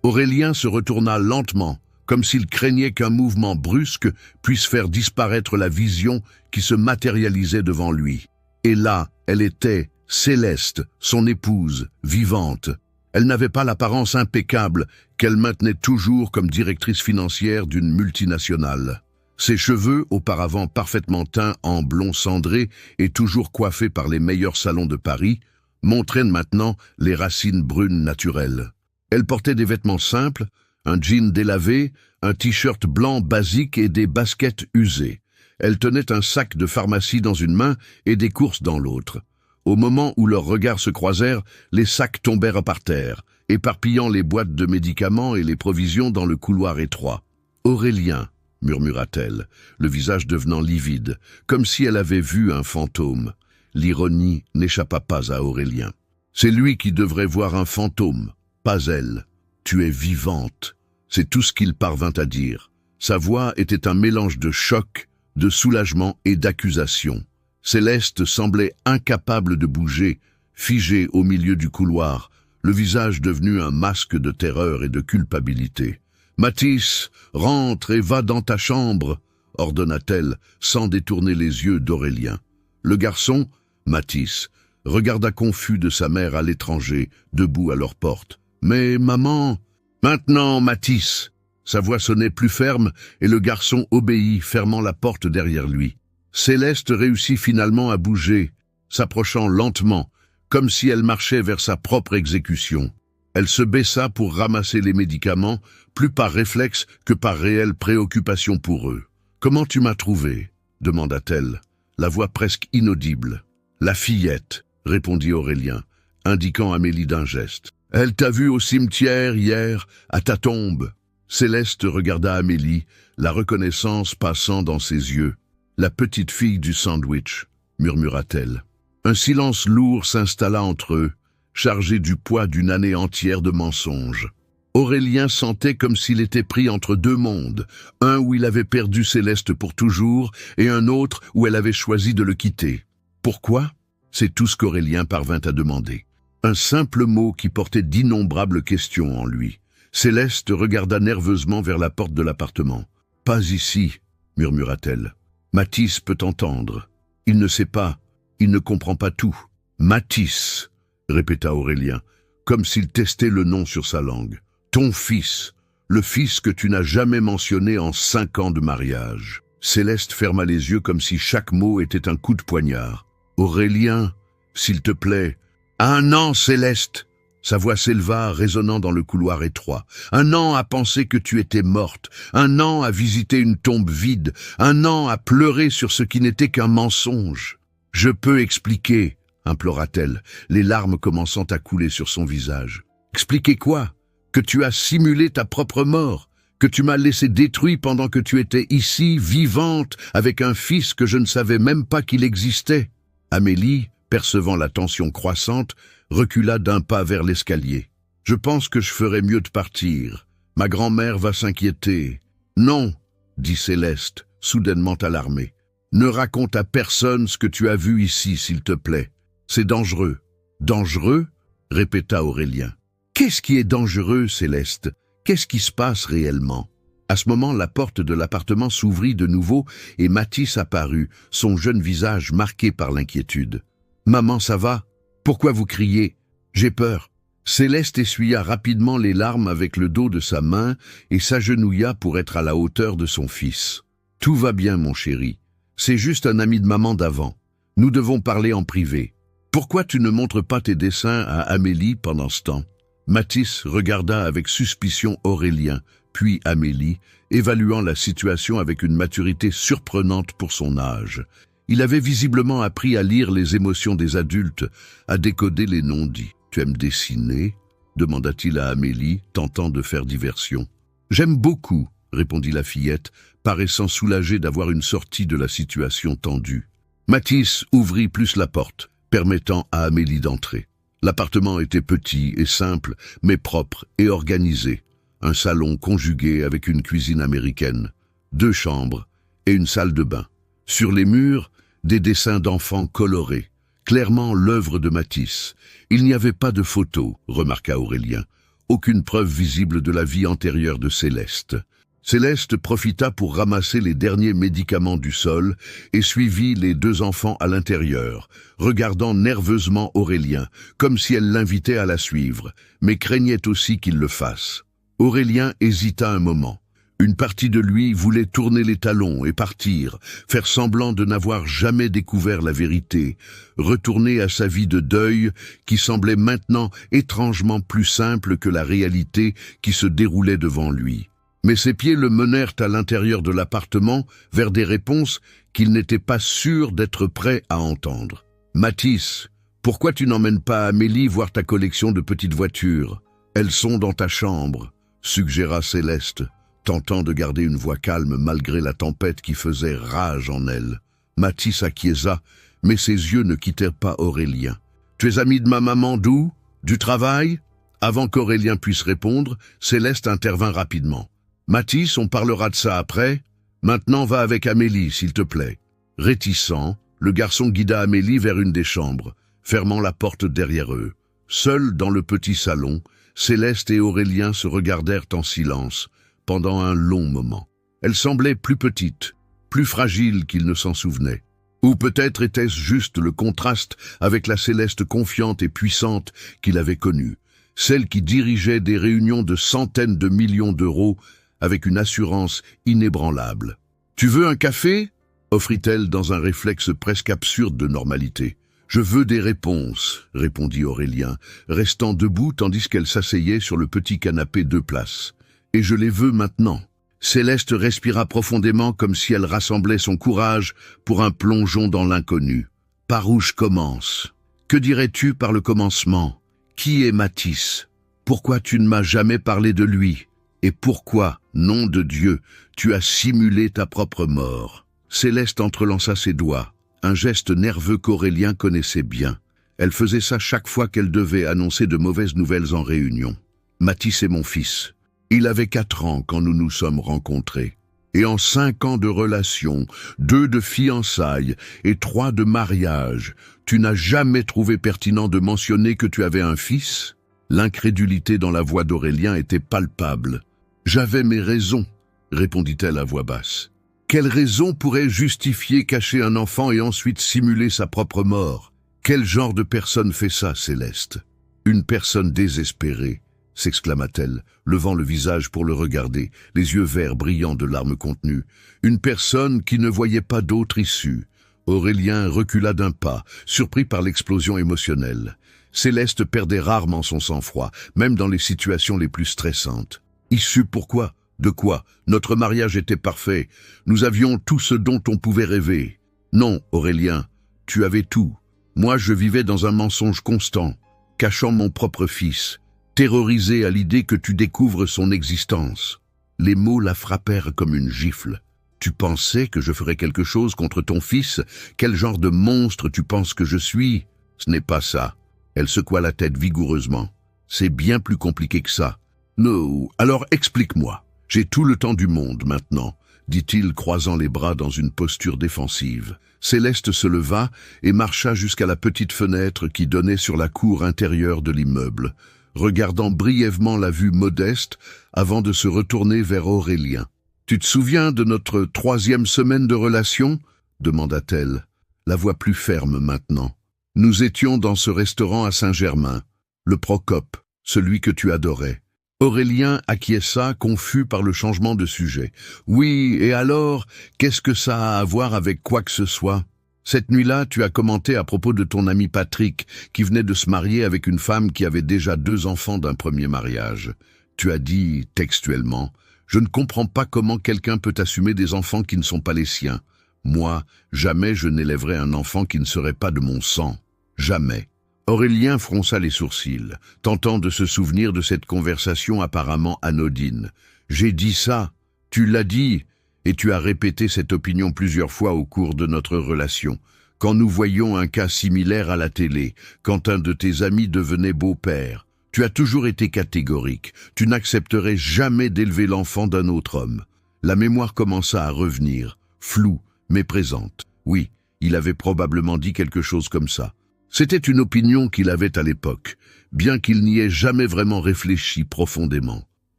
Aurélien se retourna lentement, comme s'il craignait qu'un mouvement brusque puisse faire disparaître la vision qui se matérialisait devant lui. Et là, elle était, Céleste, son épouse, vivante. Elle n'avait pas l'apparence impeccable qu'elle maintenait toujours comme directrice financière d'une multinationale. Ses cheveux, auparavant parfaitement teints en blond cendré et toujours coiffés par les meilleurs salons de Paris, montraient maintenant les racines brunes naturelles. Elle portait des vêtements simples, un jean délavé, un t-shirt blanc basique et des baskets usées. Elle tenait un sac de pharmacie dans une main et des courses dans l'autre. Au moment où leurs regards se croisèrent, les sacs tombèrent par terre, éparpillant les boîtes de médicaments et les provisions dans le couloir étroit. « Aurélien !» murmura-t-elle, le visage devenant livide, comme si elle avait vu un fantôme. L'ironie n'échappa pas à Aurélien. C'est lui qui devrait voir un fantôme, pas elle. Tu es vivante. C'est tout ce qu'il parvint à dire. Sa voix était un mélange de choc, de soulagement et d'accusation. Céleste semblait incapable de bouger, figée au milieu du couloir, le visage devenu un masque de terreur et de culpabilité. « Mathis, rentre et va dans ta chambre !» ordonna-t-elle, sans détourner les yeux d'Aurélien. Le garçon, Mathis, regarda confus de sa mère à l'étranger, debout à leur porte. « Mais maman... »« Maintenant, Mathis !» Sa voix sonnait plus ferme et le garçon obéit, fermant la porte derrière lui. Céleste réussit finalement à bouger, s'approchant lentement, comme si elle marchait vers sa propre exécution. Elle se baissa pour ramasser les médicaments, plus par réflexe que par réelle préoccupation pour eux. « Comment tu m'as trouvé ?» demanda-t-elle, la voix presque inaudible. « La fillette », répondit Aurélien, indiquant Amélie d'un geste. « Elle t'a vu au cimetière hier, à ta tombe. » Céleste regarda Amélie, la reconnaissance passant dans ses yeux. « La petite fille du sandwich », murmura-t-elle. Un silence lourd s'installa entre eux, chargé du poids d'une année entière de mensonges. Aurélien sentait comme s'il était pris entre deux mondes, un où il avait perdu Céleste pour toujours et un autre où elle avait choisi de le quitter. Pourquoi ? C'est tout ce qu'Aurélien parvint à demander. Un simple mot qui portait d'innombrables questions en lui. Céleste regarda nerveusement vers la porte de l'appartement. « Pas ici », murmura-t-elle. « Mathis peut entendre. Il ne sait pas, il ne comprend pas tout. »« Mathis », répéta Aurélien, comme s'il testait le nom sur sa langue. « Ton fils, le fils que tu n'as jamais mentionné en 5 ans de mariage. » Céleste ferma les yeux comme si chaque mot était un coup de poignard. « Aurélien, s'il te plaît. »« Un an, Céleste !» Sa voix s'éleva, résonnant dans le couloir étroit. « Un an à penser que tu étais morte, un an à visiter une tombe vide, un an à pleurer sur ce qui n'était qu'un mensonge. »« Je peux expliquer » implora-t-elle, les larmes commençant à couler sur son visage. « Expliquer quoi ? Que tu as simulé ta propre mort, que tu m'as laissé détruit pendant que tu étais ici, vivante, avec un fils que je ne savais même pas qu'il existait. » Amélie, percevant la tension croissante, recula d'un pas vers l'escalier. « Je pense que je ferais mieux de partir. Ma grand-mère va s'inquiéter. »« Non, » dit Céleste, soudainement alarmée. « Ne raconte à personne ce que tu as vu ici, s'il te plaît. C'est dangereux. »« Dangereux ?» répéta Aurélien. « Qu'est-ce qui est dangereux, Céleste ? Qu'est-ce qui se passe réellement ?» À ce moment, la porte de l'appartement s'ouvrit de nouveau et Mathis apparut, son jeune visage marqué par l'inquiétude. « Maman, ça va ? Pourquoi vous criez ? J'ai peur. » Céleste essuya rapidement les larmes avec le dos de sa main et s'agenouilla pour être à la hauteur de son fils. « Tout va bien, mon chéri. C'est juste un ami de maman d'avant. Nous devons parler en privé. Pourquoi tu ne montres pas tes dessins à Amélie pendant ce temps ?» Mathis regarda avec suspicion Aurélien, puis Amélie, évaluant la situation avec une maturité surprenante pour son âge. Il avait visiblement appris à lire les émotions des adultes, à décoder les non-dits. « Tu aimes dessiner ?» demanda-t-il à Amélie, tentant de faire diversion. « J'aime beaucoup », répondit la fillette, paraissant soulagée d'avoir une sortie de la situation tendue. Mathis ouvrit plus la porte, permettant à Amélie d'entrer. L'appartement était petit et simple, mais propre et organisé. Un salon conjugué avec une cuisine américaine, 2 chambres et une salle de bain. Sur les murs, des dessins d'enfants colorés, clairement l'œuvre de Mathis. Il n'y avait pas de photos, remarqua Aurélien. Aucune preuve visible de la vie antérieure de Céleste. Céleste profita pour ramasser les derniers médicaments du sol et suivit les deux enfants à l'intérieur, regardant nerveusement Aurélien, comme si elle l'invitait à la suivre, mais craignait aussi qu'il le fasse. Aurélien hésita un moment. Une partie de lui voulait tourner les talons et partir, faire semblant de n'avoir jamais découvert la vérité, retourner à sa vie de deuil qui semblait maintenant étrangement plus simple que la réalité qui se déroulait devant lui. Mais ses pieds le menèrent à l'intérieur de l'appartement vers des réponses qu'il n'était pas sûr d'être prêt à entendre. « Mathis, pourquoi tu n'emmènes pas Amélie voir ta collection de petites voitures? Elles sont dans ta chambre », suggéra Céleste, tentant de garder une voix calme malgré la tempête qui faisait rage en elle. Mathis acquiesça, mais ses yeux ne quittèrent pas Aurélien. « Tu es ami de ma maman d'où? Du travail ?» Avant qu'Aurélien puisse répondre, Céleste intervint rapidement. « Mathis, on parlera de ça après. Maintenant va avec Amélie, s'il te plaît. » Réticent, le garçon guida Amélie vers une des chambres, fermant la porte derrière eux. Seuls dans le petit salon, Céleste et Aurélien se regardèrent en silence, pendant un long moment. Elle semblait plus petite, plus fragile qu'il ne s'en souvenait. Ou peut-être était-ce juste le contraste avec la Céleste confiante et puissante qu'il avait connue, celle qui dirigeait des réunions de centaines de millions d'euros avec une assurance inébranlable. « Tu veux un café ?» offrit-elle dans un réflexe presque absurde de normalité. « Je veux des réponses », répondit Aurélien, restant debout tandis qu'elle s'asseyait sur le petit canapé 2 places. « Et je les veux maintenant. » Céleste respira profondément comme si elle rassemblait son courage pour un plongeon dans l'inconnu. « Par où je commence? Que dirais-tu par le commencement? Qui est Mathis? Pourquoi tu ne m'as jamais parlé de lui? Et pourquoi, nom de Dieu, tu as simulé ta propre mort ?» Céleste entrelaça ses doigts, un geste nerveux qu'Aurélien connaissait bien. Elle faisait ça chaque fois qu'elle devait annoncer de mauvaises nouvelles en réunion. « Mathis est mon fils. Il avait 4 ans quand nous nous sommes rencontrés. Et en 5 ans de relation, 2 de fiançailles et 3 de mariage, tu n'as jamais trouvé pertinent de mentionner que tu avais un fils ?» L'incrédulité dans la voix d'Aurélien était palpable. « J'avais mes raisons, » répondit-elle à voix basse. « Quelle raison pourrait justifier cacher un enfant et ensuite simuler sa propre mort? Quel genre de personne fait ça, Céleste? »« Une personne désespérée, » s'exclama-t-elle, levant le visage pour le regarder, les yeux verts brillants de larmes contenues. « Une personne qui ne voyait pas d'autre issue. » Aurélien recula d'un pas, surpris par l'explosion émotionnelle. Céleste perdait rarement son sang-froid, même dans les situations les plus stressantes. Issue pourquoi? De quoi? Notre mariage était parfait. Nous avions tout ce dont on pouvait rêver. Non, Aurélien, tu avais tout. Moi, je vivais dans un mensonge constant, cachant mon propre fils, terrorisé à l'idée que tu découvres son existence. Les mots la frappèrent comme une gifle. Tu pensais que je ferais quelque chose contre ton fils? Quel genre de monstre tu penses que je suis? Ce n'est pas ça. Elle secoua la tête vigoureusement. C'est bien plus compliqué que ça. Non, alors explique-moi. J'ai tout le temps du monde maintenant, dit-il croisant les bras dans une posture défensive. Céleste se leva et marcha jusqu'à la petite fenêtre qui donnait sur la cour intérieure de l'immeuble, regardant brièvement la vue modeste avant de se retourner vers Aurélien. « Tu te souviens de notre 3e semaine de relation ?» demanda-t-elle, la voix plus ferme maintenant. « Nous étions dans ce restaurant à Saint-Germain, le Procope, celui que tu adorais. » Aurélien acquiesça, confus par le changement de sujet. « Oui, et alors, qu'est-ce que ça a à voir avec quoi que ce soit? Cette nuit-là, tu as commenté à propos de ton ami Patrick, qui venait de se marier avec une femme qui avait déjà 2 enfants d'un premier mariage. Tu as dit, textuellement, « Je ne comprends pas comment quelqu'un peut assumer des enfants qui ne sont pas les siens. Moi, jamais je n'élèverai un enfant qui ne serait pas de mon sang. Jamais. » Aurélien fronça les sourcils, tentant de se souvenir de cette conversation apparemment anodine. « J'ai dit ça, tu l'as dit, et tu as répété cette opinion plusieurs fois au cours de notre relation. Quand nous voyions un cas similaire à la télé, quand un de tes amis devenait beau-père, tu as toujours été catégorique. Tu n'accepterais jamais d'élever l'enfant d'un autre homme. » La mémoire commença à revenir, floue, mais présente. Oui, il avait probablement dit quelque chose comme ça. C'était une opinion qu'il avait à l'époque, bien qu'il n'y ait jamais vraiment réfléchi profondément. «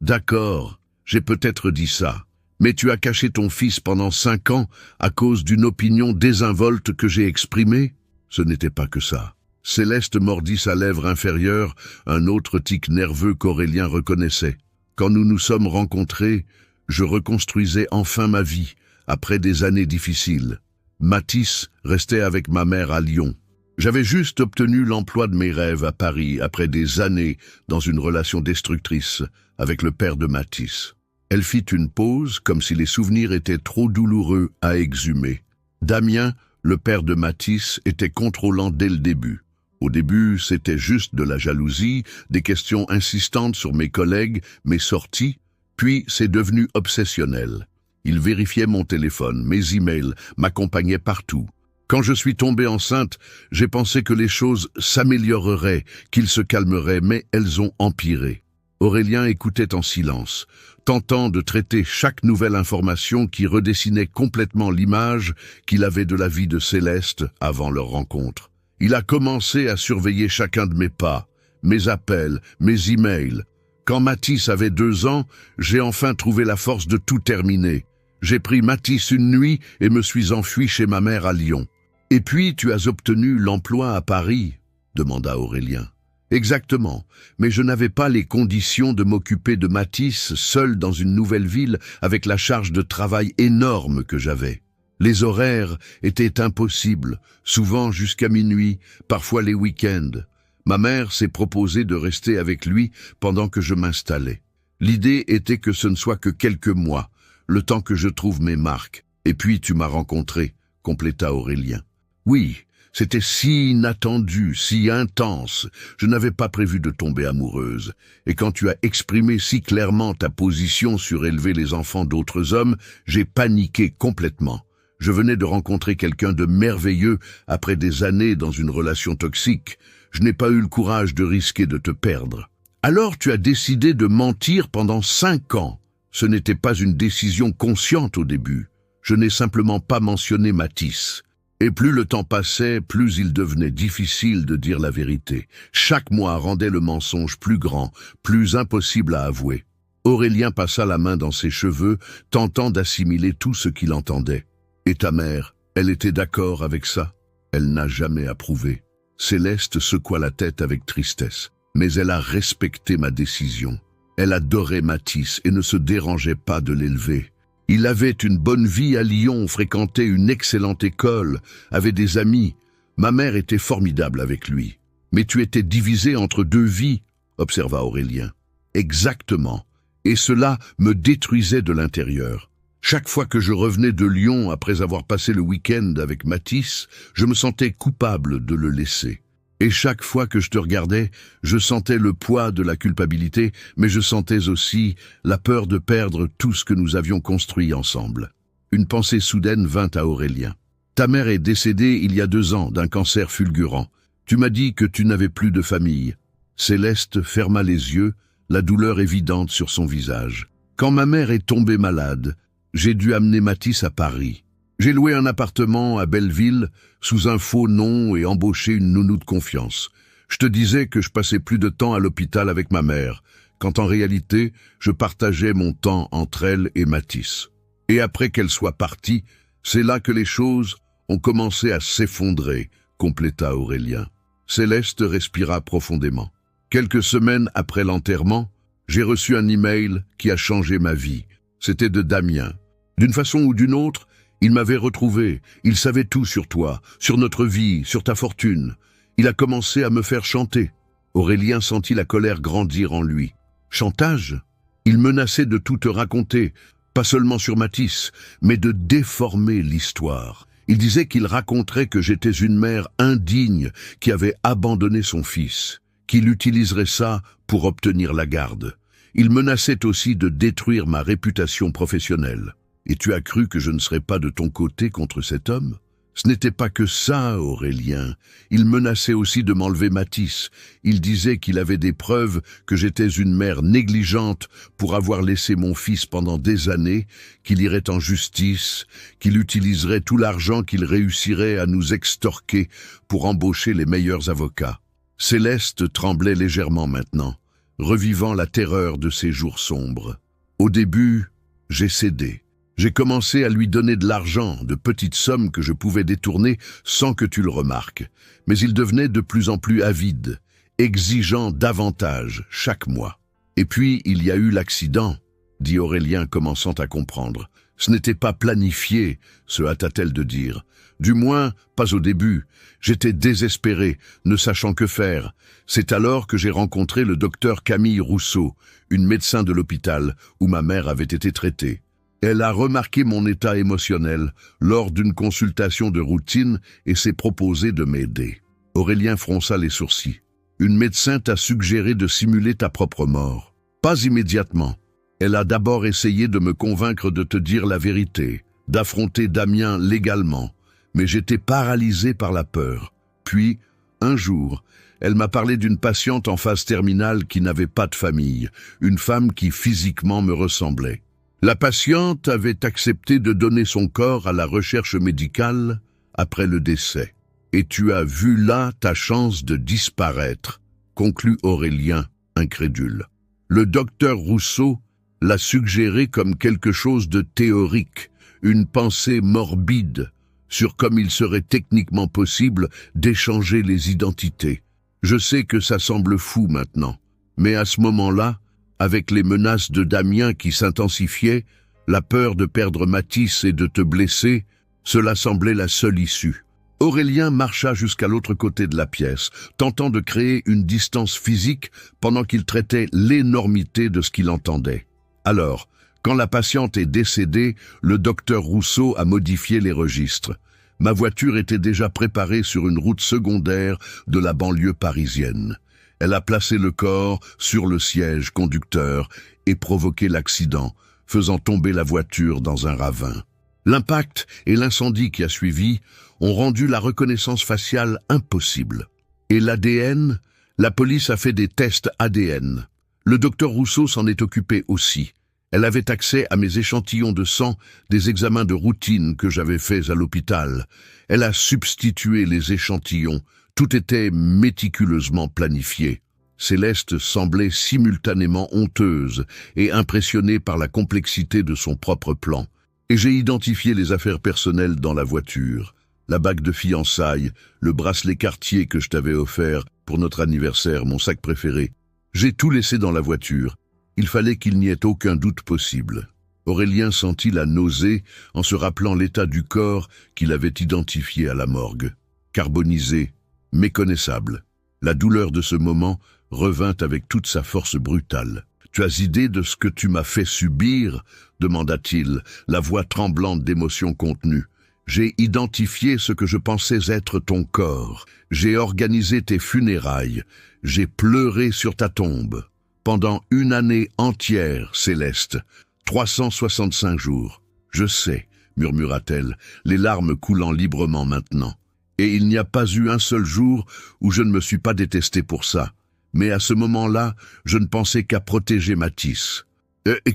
D'accord, j'ai peut-être dit ça. Mais tu as caché ton fils pendant 5 ans à cause d'une opinion désinvolte que j'ai exprimée? Ce n'était pas que ça. Céleste mordit sa lèvre inférieure, un autre tic nerveux qu'Aurélien reconnaissait. Quand nous nous sommes rencontrés, je reconstruisais enfin ma vie, après des années difficiles. Mathis restait avec ma mère à Lyon. J'avais juste obtenu l'emploi de mes rêves à Paris, après des années dans une relation destructrice avec le père de Mathis. Elle fit une pause, comme si les souvenirs étaient trop douloureux à exhumer. Damien, le père de Mathis, était contrôlant dès le début. Au début, c'était juste de la jalousie, des questions insistantes sur mes collègues, mes sorties, puis c'est devenu obsessionnel. Il vérifiait mon téléphone, mes emails, m'accompagnait partout. Quand je suis tombée enceinte, j'ai pensé que les choses s'amélioreraient, qu'il se calmerait, mais elles ont empiré. Aurélien écoutait en silence, tentant de traiter chaque nouvelle information qui redessinait complètement l'image qu'il avait de la vie de Céleste avant leur rencontre. Il a commencé à surveiller chacun de mes pas, mes appels, mes emails. Quand Mathis avait 2 ans, j'ai enfin trouvé la force de tout terminer. J'ai pris Mathis une nuit et me suis enfui chez ma mère à Lyon. « Et puis tu as obtenu l'emploi à Paris ?» demanda Aurélien. « Exactement, mais je n'avais pas les conditions de m'occuper de Mathis seul dans une nouvelle ville avec la charge de travail énorme que j'avais. Les horaires étaient impossibles, souvent jusqu'à minuit, parfois les week-ends. Ma mère s'est proposée de rester avec lui pendant que je m'installais. L'idée était que ce ne soit que quelques mois, le temps que je trouve mes marques. Et puis tu m'as rencontré, compléta Aurélien. Oui, c'était si inattendu, si intense. Je n'avais pas prévu de tomber amoureuse. Et quand tu as exprimé si clairement ta position sur élever les enfants d'autres hommes, j'ai paniqué complètement. Je venais de rencontrer quelqu'un de merveilleux après des années dans une relation toxique. Je n'ai pas eu le courage de risquer de te perdre. Alors tu as décidé de mentir pendant 5 ans. Ce n'était pas une décision consciente au début. Je n'ai simplement pas mentionné Mathis. Et plus le temps passait, plus il devenait difficile de dire la vérité. Chaque mois rendait le mensonge plus grand, plus impossible à avouer. Aurélien passa la main dans ses cheveux, tentant d'assimiler tout ce qu'il entendait. Et ta mère, elle était d'accord avec ça? Elle n'a jamais approuvé. Céleste secoua la tête avec tristesse, mais elle a respecté ma décision. Elle adorait Mathis et ne se dérangeait pas de l'élever. Il avait une bonne vie à Lyon, fréquentait une excellente école, avait des amis. Ma mère était formidable avec lui. Mais tu étais divisé entre 2 vies, observa Aurélien. Exactement. Et cela me détruisait de l'intérieur. Chaque fois que je revenais de Lyon après avoir passé le week-end avec Mathis, je me sentais coupable de le laisser. Et chaque fois que je te regardais, je sentais le poids de la culpabilité, mais je sentais aussi la peur de perdre tout ce que nous avions construit ensemble. Une pensée soudaine vint à Aurélien. Ta mère est décédée il y a 2 ans d'un cancer fulgurant. Tu m'as dit que tu n'avais plus de famille. Céleste ferma les yeux, la douleur évidente sur son visage. Quand ma mère est tombée malade, j'ai dû amener Mathis à Paris. J'ai loué un appartement à Belleville sous un faux nom et embauché une nounou de confiance. Je te disais que je passais plus de temps à l'hôpital avec ma mère, quand en réalité, je partageais mon temps entre elle et Mathis. Et après qu'elle soit partie, c'est là que les choses ont commencé à s'effondrer, compléta Aurélien. Céleste respira profondément. Quelques semaines après l'enterrement, j'ai reçu un email qui a changé ma vie. C'était de Damien. D'une façon ou d'une autre, il m'avait retrouvé, il savait tout sur toi, sur notre vie, sur ta fortune. Il a commencé à me faire chanter. Aurélien sentit la colère grandir en lui. Chantage? Il menaçait de tout te raconter, pas seulement sur Mathis, mais de déformer l'histoire. Il disait qu'il raconterait que j'étais une mère indigne qui avait abandonné son fils, qu'il utiliserait ça pour obtenir la garde. Il menaçait aussi de détruire ma réputation professionnelle. Et tu as cru que je ne serais pas de ton côté contre cet homme? Ce n'était pas que ça, Aurélien. Il menaçait aussi de m'enlever Mathis. Il disait qu'il avait des preuves que j'étais une mère négligente pour avoir laissé mon fils pendant des années, qu'il irait en justice, qu'il utiliserait tout l'argent qu'il réussirait à nous extorquer pour embaucher les meilleurs avocats. Céleste tremblait légèrement maintenant, revivant la terreur de ces jours sombres. Au début, j'ai cédé. J'ai commencé à lui donner de l'argent, de petites sommes que je pouvais détourner sans que tu le remarques. Mais il devenait de plus en plus avide, exigeant davantage chaque mois. Et puis il y a eu l'accident, dit Aurélien commençant à comprendre. Ce n'était pas planifié, se hâta-t-elle de dire. Du moins, pas au début. J'étais désespéré, ne sachant que faire. C'est alors que j'ai rencontré le docteur Camille Rousseau, une médecin de l'hôpital où ma mère avait été traitée. Elle a remarqué mon état émotionnel lors d'une consultation de routine et s'est proposé de m'aider. Aurélien fronça les sourcils. Une médecin t'a suggéré de simuler ta propre mort. Pas immédiatement. Elle a d'abord essayé de me convaincre de te dire la vérité, d'affronter Damien légalement, mais j'étais paralysé par la peur. Puis, un jour, elle m'a parlé d'une patiente en phase terminale qui n'avait pas de famille, une femme qui physiquement me ressemblait. La patiente avait accepté de donner son corps à la recherche médicale après le décès. Et tu as vu là ta chance de disparaître, conclut Aurélien, incrédule. Le docteur Rousseau l'a suggéré comme quelque chose de théorique, une pensée morbide sur comme il serait techniquement possible d'échanger les identités. Je sais que ça semble fou maintenant, mais à ce moment-là, avec les menaces de Damien qui s'intensifiaient, la peur de perdre Mathis et de te blesser, cela semblait la seule issue. Aurélien marcha jusqu'à l'autre côté de la pièce, tentant de créer une distance physique pendant qu'il traitait l'énormité de ce qu'il entendait. Alors, quand la patiente est décédée, le docteur Rousseau a modifié les registres. Ma voiture était déjà préparée sur une route secondaire de la banlieue parisienne. Elle a placé le corps sur le siège conducteur et provoqué l'accident, faisant tomber la voiture dans un ravin. L'impact et l'incendie qui a suivi ont rendu la reconnaissance faciale impossible. Et l'ADN, la police a fait des tests ADN. Le docteur Rousseau s'en est occupé aussi. Elle avait accès à mes échantillons de sang des examens de routine que j'avais faits à l'hôpital. Elle a substitué les échantillons. Tout était méticuleusement planifié. Céleste semblait simultanément honteuse et impressionnée par la complexité de son propre plan. Et j'ai identifié les affaires personnelles dans la voiture. La bague de fiançailles, le bracelet Cartier que je t'avais offert pour notre anniversaire, mon sac préféré. J'ai tout laissé dans la voiture. Il fallait qu'il n'y ait aucun doute possible. Aurélien sentit la nausée en se rappelant l'état du corps qu'il avait identifié à la morgue. Carbonisé, méconnaissable. La douleur de ce moment revint avec toute sa force brutale. « Tu as idée de ce que tu m'as fait subir ?» demanda-t-il, la voix tremblante d'émotion contenue. « J'ai identifié ce que je pensais être ton corps. J'ai organisé tes funérailles. J'ai pleuré sur ta tombe. Pendant une année entière, Céleste. 365 jours. Je sais, murmura-t-elle, les larmes coulant librement maintenant. Et il n'y a pas eu un seul jour où je ne me suis pas détesté pour ça. Mais à ce moment-là, je ne pensais qu'à protéger Mathis.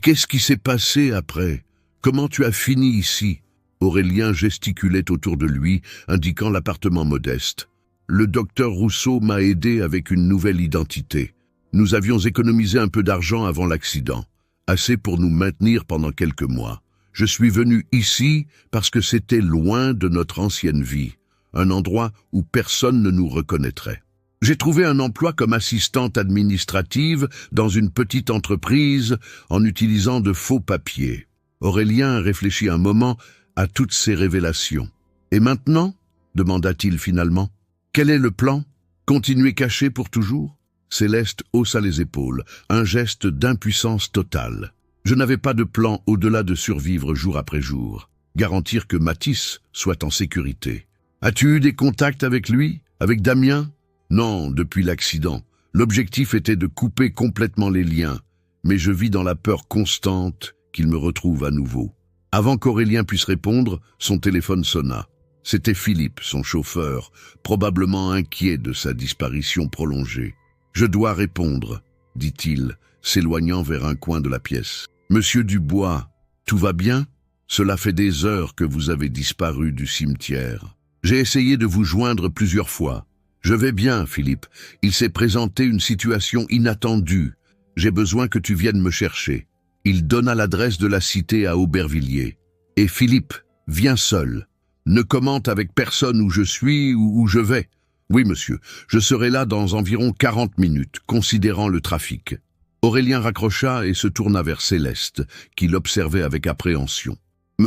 Qu'est-ce qui s'est passé après? Comment tu as fini ici? Aurélien gesticulait autour de lui, indiquant l'appartement modeste. Le docteur Rousseau m'a aidé avec une nouvelle identité. Nous avions économisé un peu d'argent avant l'accident, assez pour nous maintenir pendant quelques mois. Je suis venu ici parce que c'était loin de notre ancienne vie, un endroit où personne ne nous reconnaîtrait. J'ai trouvé un emploi comme assistante administrative dans une petite entreprise en utilisant de faux papiers. Aurélien réfléchit un moment à toutes ces révélations. « Et maintenant ?» demanda-t-il finalement. « Quel est le plan? Continuer caché pour toujours ?» Céleste haussa les épaules, un geste d'impuissance totale. Je n'avais pas de plan au-delà de survivre jour après jour, garantir que Mathis soit en sécurité. As-tu eu des contacts avec lui, avec Damien? Non, depuis l'accident. L'objectif était de couper complètement les liens, mais je vis dans la peur constante qu'il me retrouve à nouveau. Avant qu'Aurélien puisse répondre, son téléphone sonna. C'était Philippe, son chauffeur, probablement inquiet de sa disparition prolongée. « Je dois répondre, » dit-il, s'éloignant vers un coin de la pièce. « Monsieur Dubois, tout va bien? Cela fait des heures que vous avez disparu du cimetière. J'ai essayé de vous joindre plusieurs fois. Je vais bien, Philippe. Il s'est présenté une situation inattendue. J'ai besoin que tu viennes me chercher. » Il donna l'adresse de la cité à Aubervilliers. Et Philippe, viens seul. Ne commente avec personne où je suis ou où je vais. Oui, monsieur, je serai là dans environ 40 minutes, considérant le trafic. Aurélien raccrocha et se tourna vers Céleste, qui l'observait avec appréhension.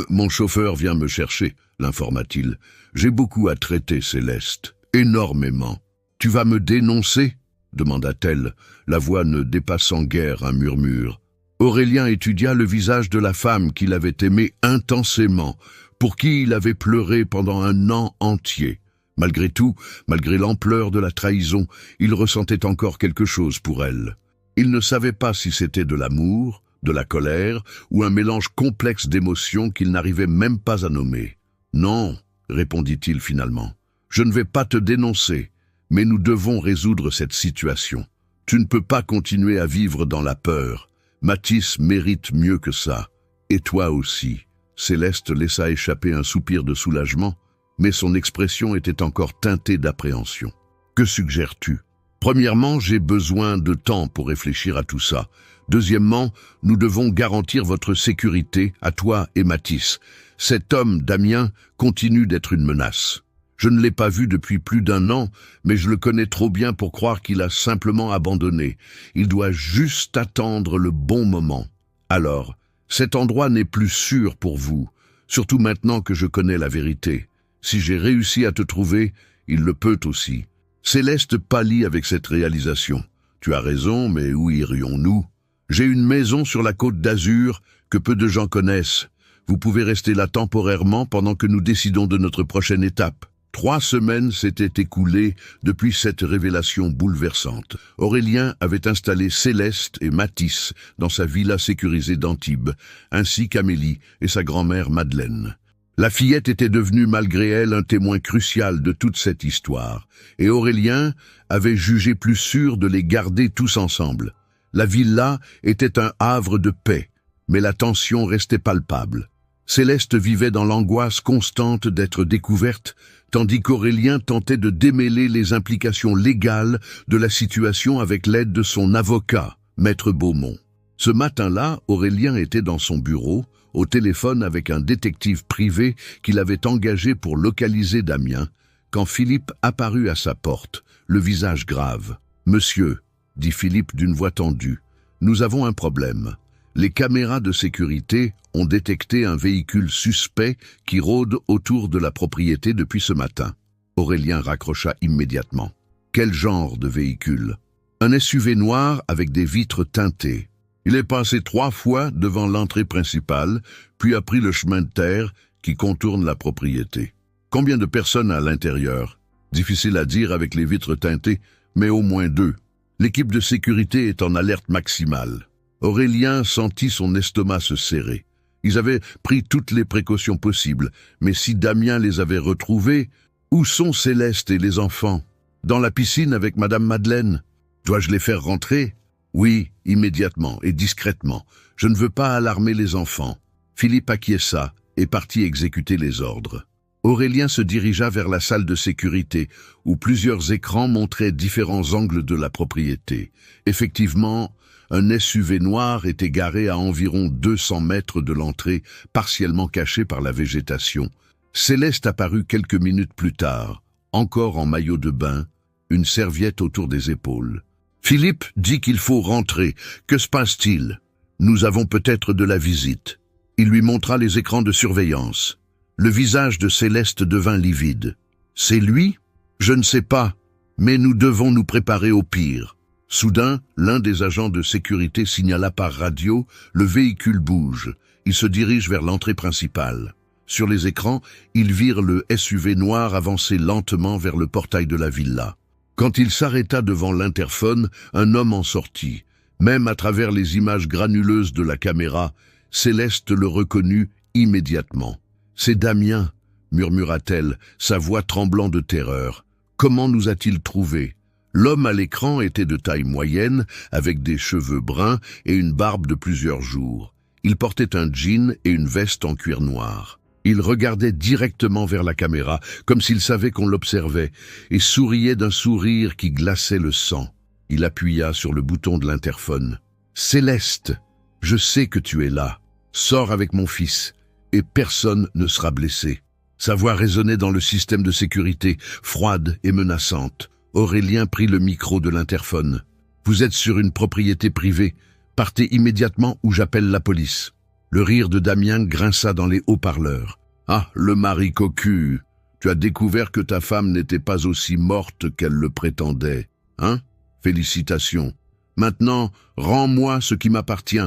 Mon chauffeur vient me chercher, l'informa-t-il. J'ai beaucoup à traiter, Céleste. Énormément. Tu vas me dénoncer? Demanda-t-elle, la voix ne dépassant guère un murmure. Aurélien étudia le visage de la femme qu'il avait aimée intensément, pour qui il avait pleuré pendant un an entier. Malgré tout, malgré l'ampleur de la trahison, il ressentait encore quelque chose pour elle. Il ne savait pas si c'était de l'amour, de la colère, ou un mélange complexe d'émotions qu'il n'arrivait même pas à nommer. « Non, répondit-il finalement, je ne vais pas te dénoncer, mais nous devons résoudre cette situation. Tu ne peux pas continuer à vivre dans la peur. Mathis mérite mieux que ça. Et toi aussi. » Céleste laissa échapper un soupir de soulagement, mais son expression était encore teintée d'appréhension. « Que suggères-tu ? Premièrement, j'ai besoin de temps pour réfléchir à tout ça. Deuxièmement, nous devons garantir votre sécurité, à toi et Mathis. Cet homme, Damien, continue d'être une menace. Je ne l'ai pas vu depuis plus d'1 an, mais je le connais trop bien pour croire qu'il a simplement abandonné. Il doit juste attendre le bon moment. Alors, cet endroit n'est plus sûr pour vous, surtout maintenant que je connais la vérité. Si j'ai réussi à te trouver, il le peut aussi. » Céleste pâlit avec cette réalisation. « Tu as raison, mais où irions-nous ? J'ai une maison sur la côte d'Azur que peu de gens connaissent. Vous pouvez rester là temporairement pendant que nous décidons de notre prochaine étape. » 3 semaines s'étaient écoulées depuis cette révélation bouleversante. Aurélien avait installé Céleste et Mathis dans sa villa sécurisée d'Antibes, ainsi qu'Amélie et sa grand-mère Madeleine. La fillette était devenue malgré elle un témoin crucial de toute cette histoire, et Aurélien avait jugé plus sûr de les garder tous ensemble. La villa était un havre de paix, mais la tension restait palpable. Céleste vivait dans l'angoisse constante d'être découverte, tandis qu'Aurélien tentait de démêler les implications légales de la situation avec l'aide de son avocat, Maître Beaumont. Ce matin-là, Aurélien était dans son bureau, au téléphone avec un détective privé qu'il avait engagé pour localiser Damien, quand Philippe apparut à sa porte, le visage grave. « Monsieur, » dit Philippe d'une voix tendue, « nous avons un problème. Les caméras de sécurité ont détecté un véhicule suspect qui rôde autour de la propriété depuis ce matin. » Aurélien raccrocha immédiatement. « Quel genre de véhicule ? » « Un SUV noir avec des vitres teintées. Il est passé 3 fois devant l'entrée principale, puis a pris le chemin de terre qui contourne la propriété. Combien de personnes à l'intérieur? Difficile à dire avec les vitres teintées, mais au moins 2. L'équipe de sécurité est en alerte maximale. » Aurélien sentit son estomac se serrer. Ils avaient pris toutes les précautions possibles, mais si Damien les avait retrouvés, où sont Céleste et les enfants? Dans la piscine avec Madame Madeleine? Dois-je les faire rentrer? Oui, immédiatement et discrètement. Je ne veux pas alarmer les enfants. Philippe acquiesça et partit exécuter les ordres. Aurélien se dirigea vers la salle de sécurité, où plusieurs écrans montraient différents angles de la propriété. Effectivement, un SUV noir était garé à environ 200 mètres de l'entrée, partiellement caché par la végétation. Céleste apparut quelques minutes plus tard, encore en maillot de bain, une serviette autour des épaules. Philippe dit qu'il faut rentrer. Que se passe-t-il? Nous avons peut-être de la visite. Il lui montra les écrans de surveillance. Le visage de Céleste devint livide. C'est lui? Je ne sais pas, mais nous devons nous préparer au pire. Soudain, l'un des agents de sécurité signala par radio « Le véhicule bouge ». Il se dirige vers l'entrée principale. Sur les écrans, ils virent le SUV noir avancer lentement vers le portail de la villa. Quand il s'arrêta devant l'interphone, un homme en sortit. Même à travers les images granuleuses de la caméra, Céleste le reconnut immédiatement. « C'est Damien », murmura-t-elle, sa voix tremblant de terreur. « Comment nous a-t-il trouvés ?» L'homme à l'écran était de taille moyenne, avec des cheveux bruns et une barbe de plusieurs jours. Il portait un jean et une veste en cuir noir. Il regardait directement vers la caméra, comme s'il savait qu'on l'observait, et souriait d'un sourire qui glaçait le sang. Il appuya sur le bouton de l'interphone. « Céleste, je sais que tu es là. Sors avec mon fils. et personne ne sera blessé. Sa voix résonnait dans le système de sécurité, froide et menaçante. Aurélien prit le micro de l'interphone. « Vous êtes sur une propriété privée. Partez immédiatement ou j'appelle la police. » Le rire de Damien grinça dans les haut-parleurs. « Ah, le mari cocu, tu as découvert que ta femme n'était pas aussi morte qu'elle le prétendait. Hein? Félicitations. Maintenant, rends-moi ce qui m'appartient.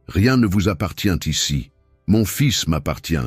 Rien ne vous appartient ici. Mon fils m'appartient.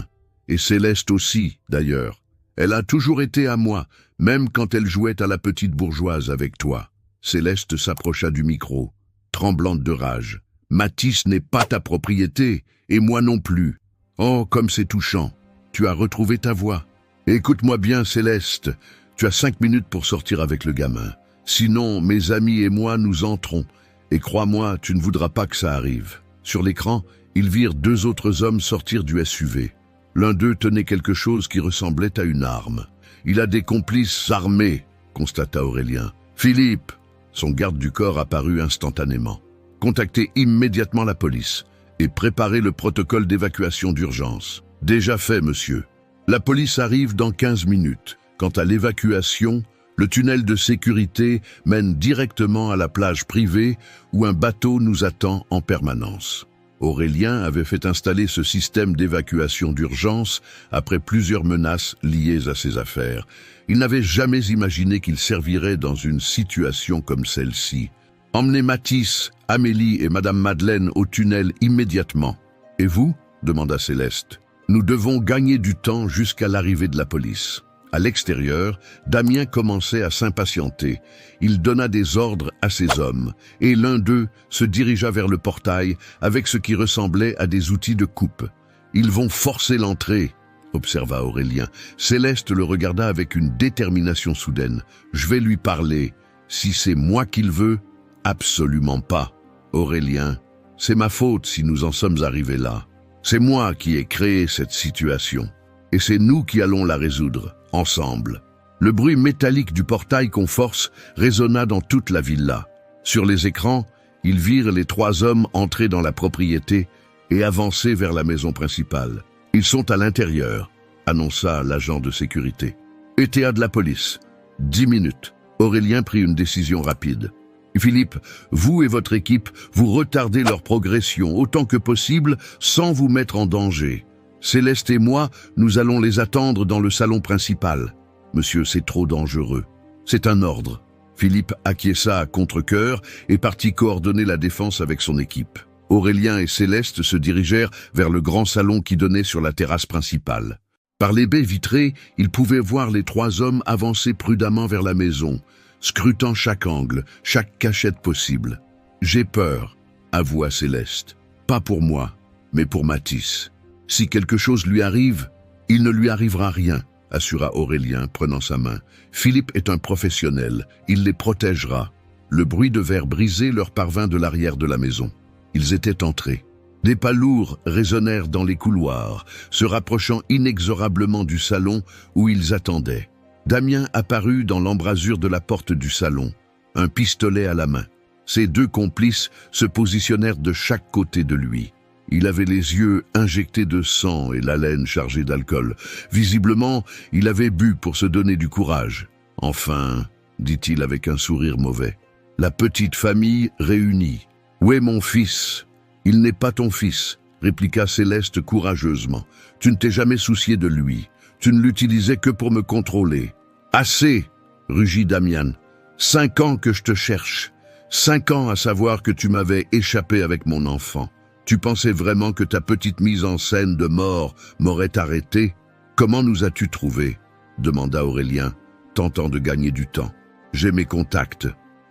Et Céleste aussi, d'ailleurs. Elle a toujours été à moi, même quand elle jouait à la petite bourgeoise avec toi. » Céleste s'approcha du micro, tremblante de rage. « Mathis n'est pas ta propriété, et moi non plus. Oh, comme c'est touchant. Tu as retrouvé ta voix. Écoute-moi bien, Céleste. Tu as 5 minutes pour sortir avec le gamin. Sinon, mes amis et moi, nous entrons. Et crois-moi, tu ne voudras pas que ça arrive. » Sur l'écran, ils virent 2 autres hommes sortir du SUV. L'un d'eux tenait quelque chose qui ressemblait à une arme. « Il a des complices armés », constata Aurélien. « Philippe !» Son garde du corps apparut instantanément. « Contactez immédiatement la police et préparez le protocole d'évacuation d'urgence. »« Déjà fait, monsieur. La police arrive dans 15 minutes. Quant à l'évacuation, le tunnel de sécurité mène directement à la plage privée où un bateau nous attend en permanence. » Aurélien avait fait installer ce système d'évacuation d'urgence après plusieurs menaces liées à ses affaires. Il n'avait jamais imaginé qu'il servirait dans une situation comme celle-ci. « Emmenez Mathis, Amélie et Madame Madeleine au tunnel immédiatement. »« Et vous ?» demanda Céleste. « Nous devons gagner du temps jusqu'à l'arrivée de la police. » À l'extérieur, Damien commençait à s'impatienter. Il donna des ordres à ses hommes, et l'un d'eux se dirigea vers le portail avec ce qui ressemblait à des outils de coupe. « Ils vont forcer l'entrée », observa Aurélien. Céleste le regarda avec une détermination soudaine. « Je vais lui parler. Si c'est moi qu'il veut, absolument pas. Aurélien, c'est ma faute si nous en sommes arrivés là. C'est moi qui ai créé cette situation. Et c'est nous qui allons la résoudre. Ensemble. » Le bruit métallique du portail qu'on force résonna dans toute la villa. Sur les écrans, ils virent les 3 hommes entrer dans la propriété et avancer vers la maison principale. « Ils sont à l'intérieur », annonça l'agent de sécurité. « ETA de la police. 10 minutes. » Aurélien prit une décision rapide. « Philippe, vous et votre équipe, vous retardez leur progression autant que possible sans vous mettre en danger. Céleste et moi, nous allons les attendre dans le salon principal. Monsieur, c'est trop dangereux. C'est un ordre. » Philippe acquiesça à contre-cœur et partit coordonner la défense avec son équipe. Aurélien et Céleste se dirigèrent vers le grand salon qui donnait sur la terrasse principale. Par les baies vitrées, ils pouvaient voir les 3 hommes avancer prudemment vers la maison, scrutant chaque angle, chaque cachette possible. « J'ai peur », avoua Céleste. « Pas pour moi, mais pour Mathis. Si quelque chose lui arrive, il ne lui arrivera rien, » assura Aurélien, prenant sa main. « Philippe est un professionnel, il les protégera. » Le bruit de verre brisé leur parvint de l'arrière de la maison. Ils étaient entrés. Des pas lourds résonnèrent dans les couloirs, se rapprochant inexorablement du salon où ils attendaient. Damien apparut dans l'embrasure de la porte du salon, un pistolet à la main. Ses 2 complices se positionnèrent de chaque côté de lui. Il avait les yeux injectés de sang et l'haleine chargée d'alcool. Visiblement, il avait bu pour se donner du courage. « Enfin, » dit-il avec un sourire mauvais, « la petite famille réunie. Où est mon fils ? » « Il n'est pas ton fils, » répliqua Céleste courageusement. « Tu ne t'es jamais soucié de lui. Tu ne l'utilisais que pour me contrôler. »« Assez !» rugit Damien. « 5 ans que je te cherche. 5 ans à savoir que tu m'avais échappé avec mon enfant. Tu pensais vraiment que ta petite mise en scène de mort m'aurait arrêté ? Comment nous as-tu trouvés ? Demanda Aurélien, tentant de gagner du temps. J'ai mes contacts.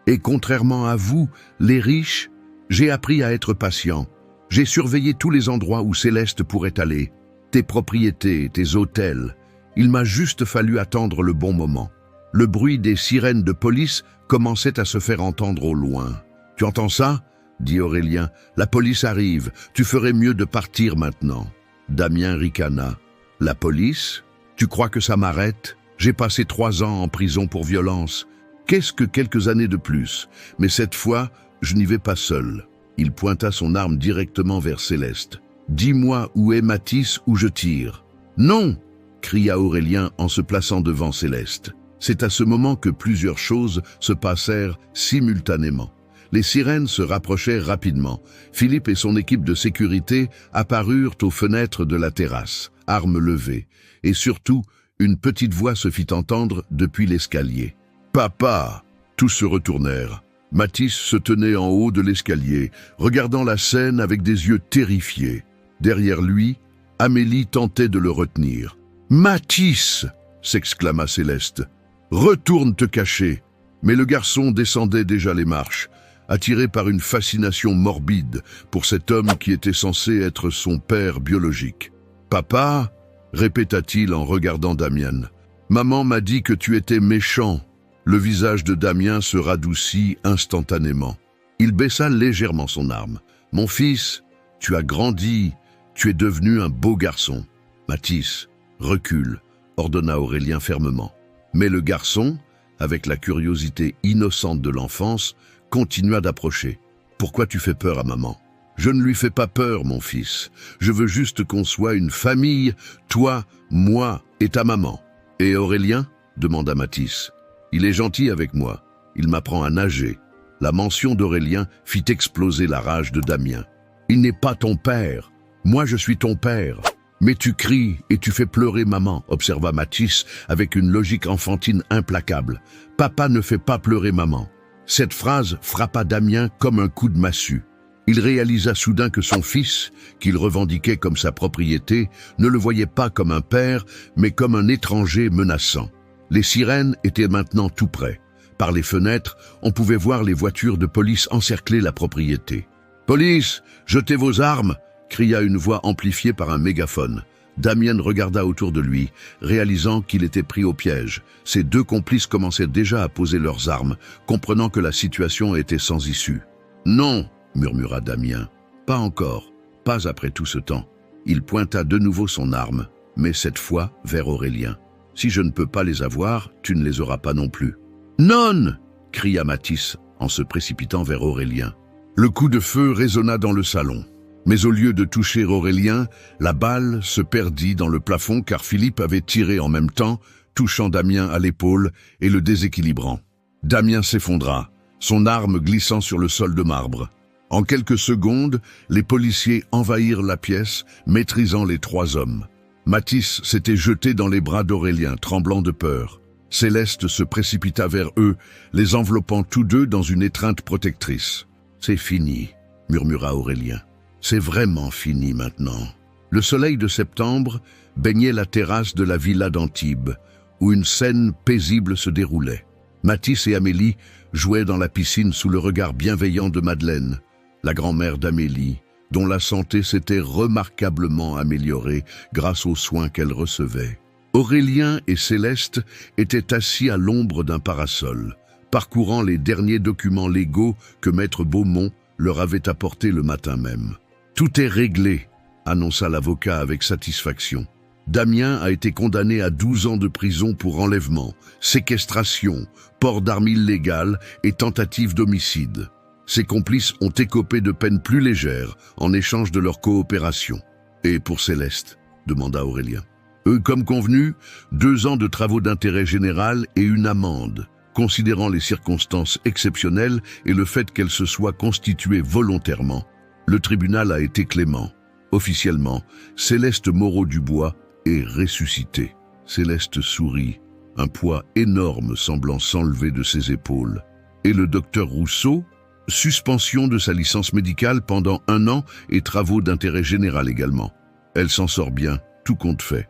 Et contrairement à vous, les riches, j'ai appris à être patient. J'ai surveillé tous les endroits où Céleste pourrait aller. Tes propriétés, tes hôtels. Il m'a juste fallu attendre le bon moment. Le bruit des sirènes de police commençait à se faire entendre au loin. « Tu entends ça ?» dit Aurélien. « La police arrive. Tu ferais mieux de partir maintenant. » Damien ricana. « La police ? Tu crois que ça m'arrête ? J'ai passé 3 ans en prison pour violence. Qu'est-ce que quelques années de plus ? Mais cette fois, je n'y vais pas seul. » Il pointa son arme directement vers Céleste. « Dis-moi où est Mathis ou je tire. »« Non !» cria Aurélien en se plaçant devant Céleste. C'est à ce moment que plusieurs choses se passèrent simultanément. Les sirènes se rapprochèrent rapidement. Philippe et son équipe de sécurité apparurent aux fenêtres de la terrasse, armes levées. Et surtout, une petite voix se fit entendre depuis l'escalier. « Papa !» Tous se retournèrent. Mathis se tenait en haut de l'escalier, regardant la scène avec des yeux terrifiés. Derrière lui, Amélie tentait de le retenir. « Mathis !» s'exclama Céleste. « Retourne te cacher !» Mais le garçon descendait déjà les marches, attiré par une fascination morbide pour cet homme qui était censé être son père biologique. « Papa !» répéta-t-il en regardant Damien. « Maman m'a dit que tu étais méchant. » Le visage de Damien se radoucit instantanément. Il baissa légèrement son arme. « Mon fils, tu as grandi, tu es devenu un beau garçon. »« Mathis, recule », ordonna Aurélien fermement. Mais le garçon, avec la curiosité innocente de l'enfance, continua d'approcher. « Pourquoi tu fais peur à maman ?»« Je ne lui fais pas peur, mon fils. Je veux juste qu'on soit une famille, toi, moi et ta maman. »« Et Aurélien ?» demanda Mathis. « Il est gentil avec moi. Il m'apprend à nager. » La mention d'Aurélien fit exploser la rage de Damien. « Il n'est pas ton père. Moi, je suis ton père. » « Mais tu cries et tu fais pleurer maman, » observa Mathis avec une logique enfantine implacable. « Papa ne fait pas pleurer maman. » Cette phrase frappa Damien comme un coup de massue. Il réalisa soudain que son fils, qu'il revendiquait comme sa propriété, ne le voyait pas comme un père, mais comme un étranger menaçant. Les sirènes étaient maintenant tout près. Par les fenêtres, on pouvait voir les voitures de police encercler la propriété. « Police, jetez vos armes !» cria une voix amplifiée par un mégaphone. Damien regarda autour de lui, réalisant qu'il était pris au piège. Ses deux complices commençaient déjà à poser leurs armes, comprenant que la situation était sans issue. « Non !» murmura Damien. « Pas encore, pas après tout ce temps. » Il pointa de nouveau son arme, mais cette fois vers Aurélien. « Si je ne peux pas les avoir, tu ne les auras pas non plus. »« Non !» cria Mathis en se précipitant vers Aurélien. Le coup de feu résonna dans le salon. Mais au lieu de toucher Aurélien, la balle se perdit dans le plafond car Philippe avait tiré en même temps, touchant Damien à l'épaule et le déséquilibrant. Damien s'effondra, son arme glissant sur le sol de marbre. En quelques secondes, les policiers envahirent la pièce, maîtrisant les trois hommes. Mathis s'était jeté dans les bras d'Aurélien, tremblant de peur. Céleste se précipita vers eux, les enveloppant tous deux dans une étreinte protectrice. « C'est fini », murmura Aurélien. « C'est vraiment fini maintenant. » Le soleil de septembre baignait la terrasse de la villa d'Antibes, où une scène paisible se déroulait. Mathis et Amélie jouaient dans la piscine sous le regard bienveillant de Madeleine, la grand-mère d'Amélie, dont la santé s'était remarquablement améliorée grâce aux soins qu'elle recevait. Aurélien et Céleste étaient assis à l'ombre d'un parasol, parcourant les derniers documents légaux que Maître Beaumont leur avait apportés le matin même. « Tout est réglé », annonça l'avocat avec satisfaction. Damien a été condamné à 12 ans de prison pour enlèvement, séquestration, port d'armes illégales et tentative d'homicide. Ses complices ont écopé de peines plus légères en échange de leur coopération. « Et pour Céleste ?» demanda Aurélien. « Comme convenu, 2 ans de travaux d'intérêt général et une amende, considérant les circonstances exceptionnelles et le fait qu'elle se soit constituée volontairement. Le tribunal a été clément. Officiellement, Céleste Moreau-Dubois est ressuscitée. » Céleste sourit, un poids énorme semblant s'enlever de ses épaules. « Et le docteur Rousseau ? Suspension de sa licence médicale pendant 1 an et travaux d'intérêt général également. Elle s'en sort bien, tout compte fait. »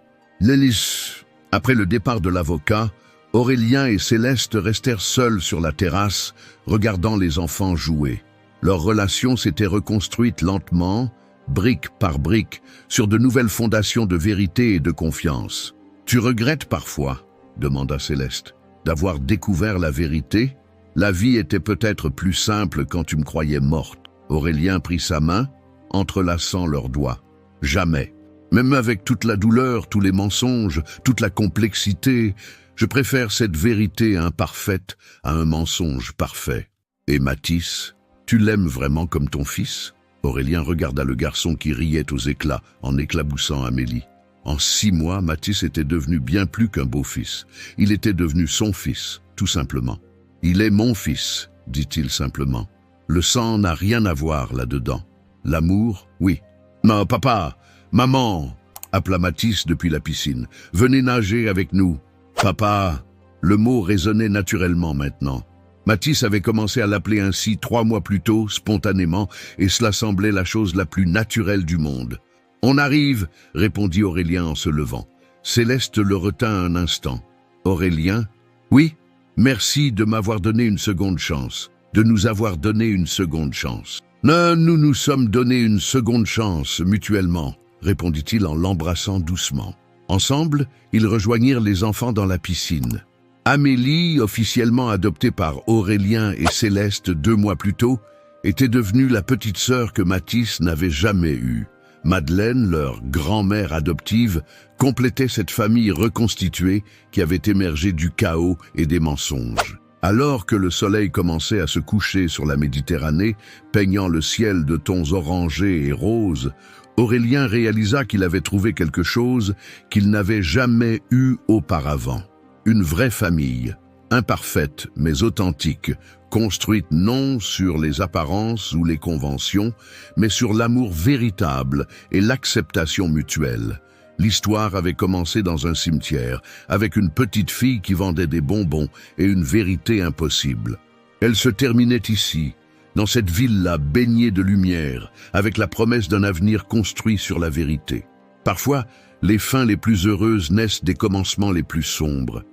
Après le départ de l'avocat, Aurélien et Céleste restèrent seuls sur la terrasse, regardant les enfants jouer. Leur relation s'était reconstruite lentement, brique par brique, sur de nouvelles fondations de vérité et de confiance. « Tu regrettes parfois, » demanda Céleste, « d'avoir découvert la vérité ? La vie était peut-être plus simple quand tu me croyais morte. » Aurélien prit sa main, entrelaçant leurs doigts. « Jamais. Même avec toute la douleur, tous les mensonges, toute la complexité, je préfère cette vérité imparfaite à un mensonge parfait. Et Mathis, tu l'aimes vraiment comme ton fils ? Aurélien regarda le garçon qui riait aux éclats en éclaboussant Amélie. En 6 mois, Mathis était devenu bien plus qu'un beau-fils. Il était devenu son fils, tout simplement. « Il est mon fils », dit-il simplement. Le sang n'a rien à voir là-dedans. L'amour, oui. « Non, papa, maman !» appela Mathis depuis la piscine. « Venez nager avec nous. »« Papa !» Le mot résonnait naturellement maintenant. Mathis avait commencé à l'appeler ainsi 3 mois plus tôt, spontanément, et cela semblait la chose la plus naturelle du monde. « On arrive !» répondit Aurélien en se levant. Céleste le retint un instant. « Aurélien ? Oui ? Merci de m'avoir donné une seconde chance. De nous avoir donné une seconde chance. »« Non, nous nous sommes donné une seconde chance, mutuellement, » répondit-il en l'embrassant doucement. Ensemble, ils rejoignirent les enfants dans la piscine. Amélie, officiellement adoptée par Aurélien et Céleste 2 mois plus tôt, était devenue la petite sœur que Mathis n'avait jamais eue. Madeleine, leur grand-mère adoptive, complétait cette famille reconstituée qui avait émergé du chaos et des mensonges. Alors que le soleil commençait à se coucher sur la Méditerranée, peignant le ciel de tons orangés et roses, Aurélien réalisa qu'il avait trouvé quelque chose qu'il n'avait jamais eu auparavant. Une vraie famille, imparfaite mais authentique, construite non sur les apparences ou les conventions, mais sur l'amour véritable et l'acceptation mutuelle. L'histoire avait commencé dans un cimetière, avec une petite fille qui vendait des bonbons et une vérité impossible. Elle se terminait ici, dans cette ville-là baignée de lumière, avec la promesse d'un avenir construit sur la vérité. Parfois, les fins les plus heureuses naissent des commencements les plus sombres.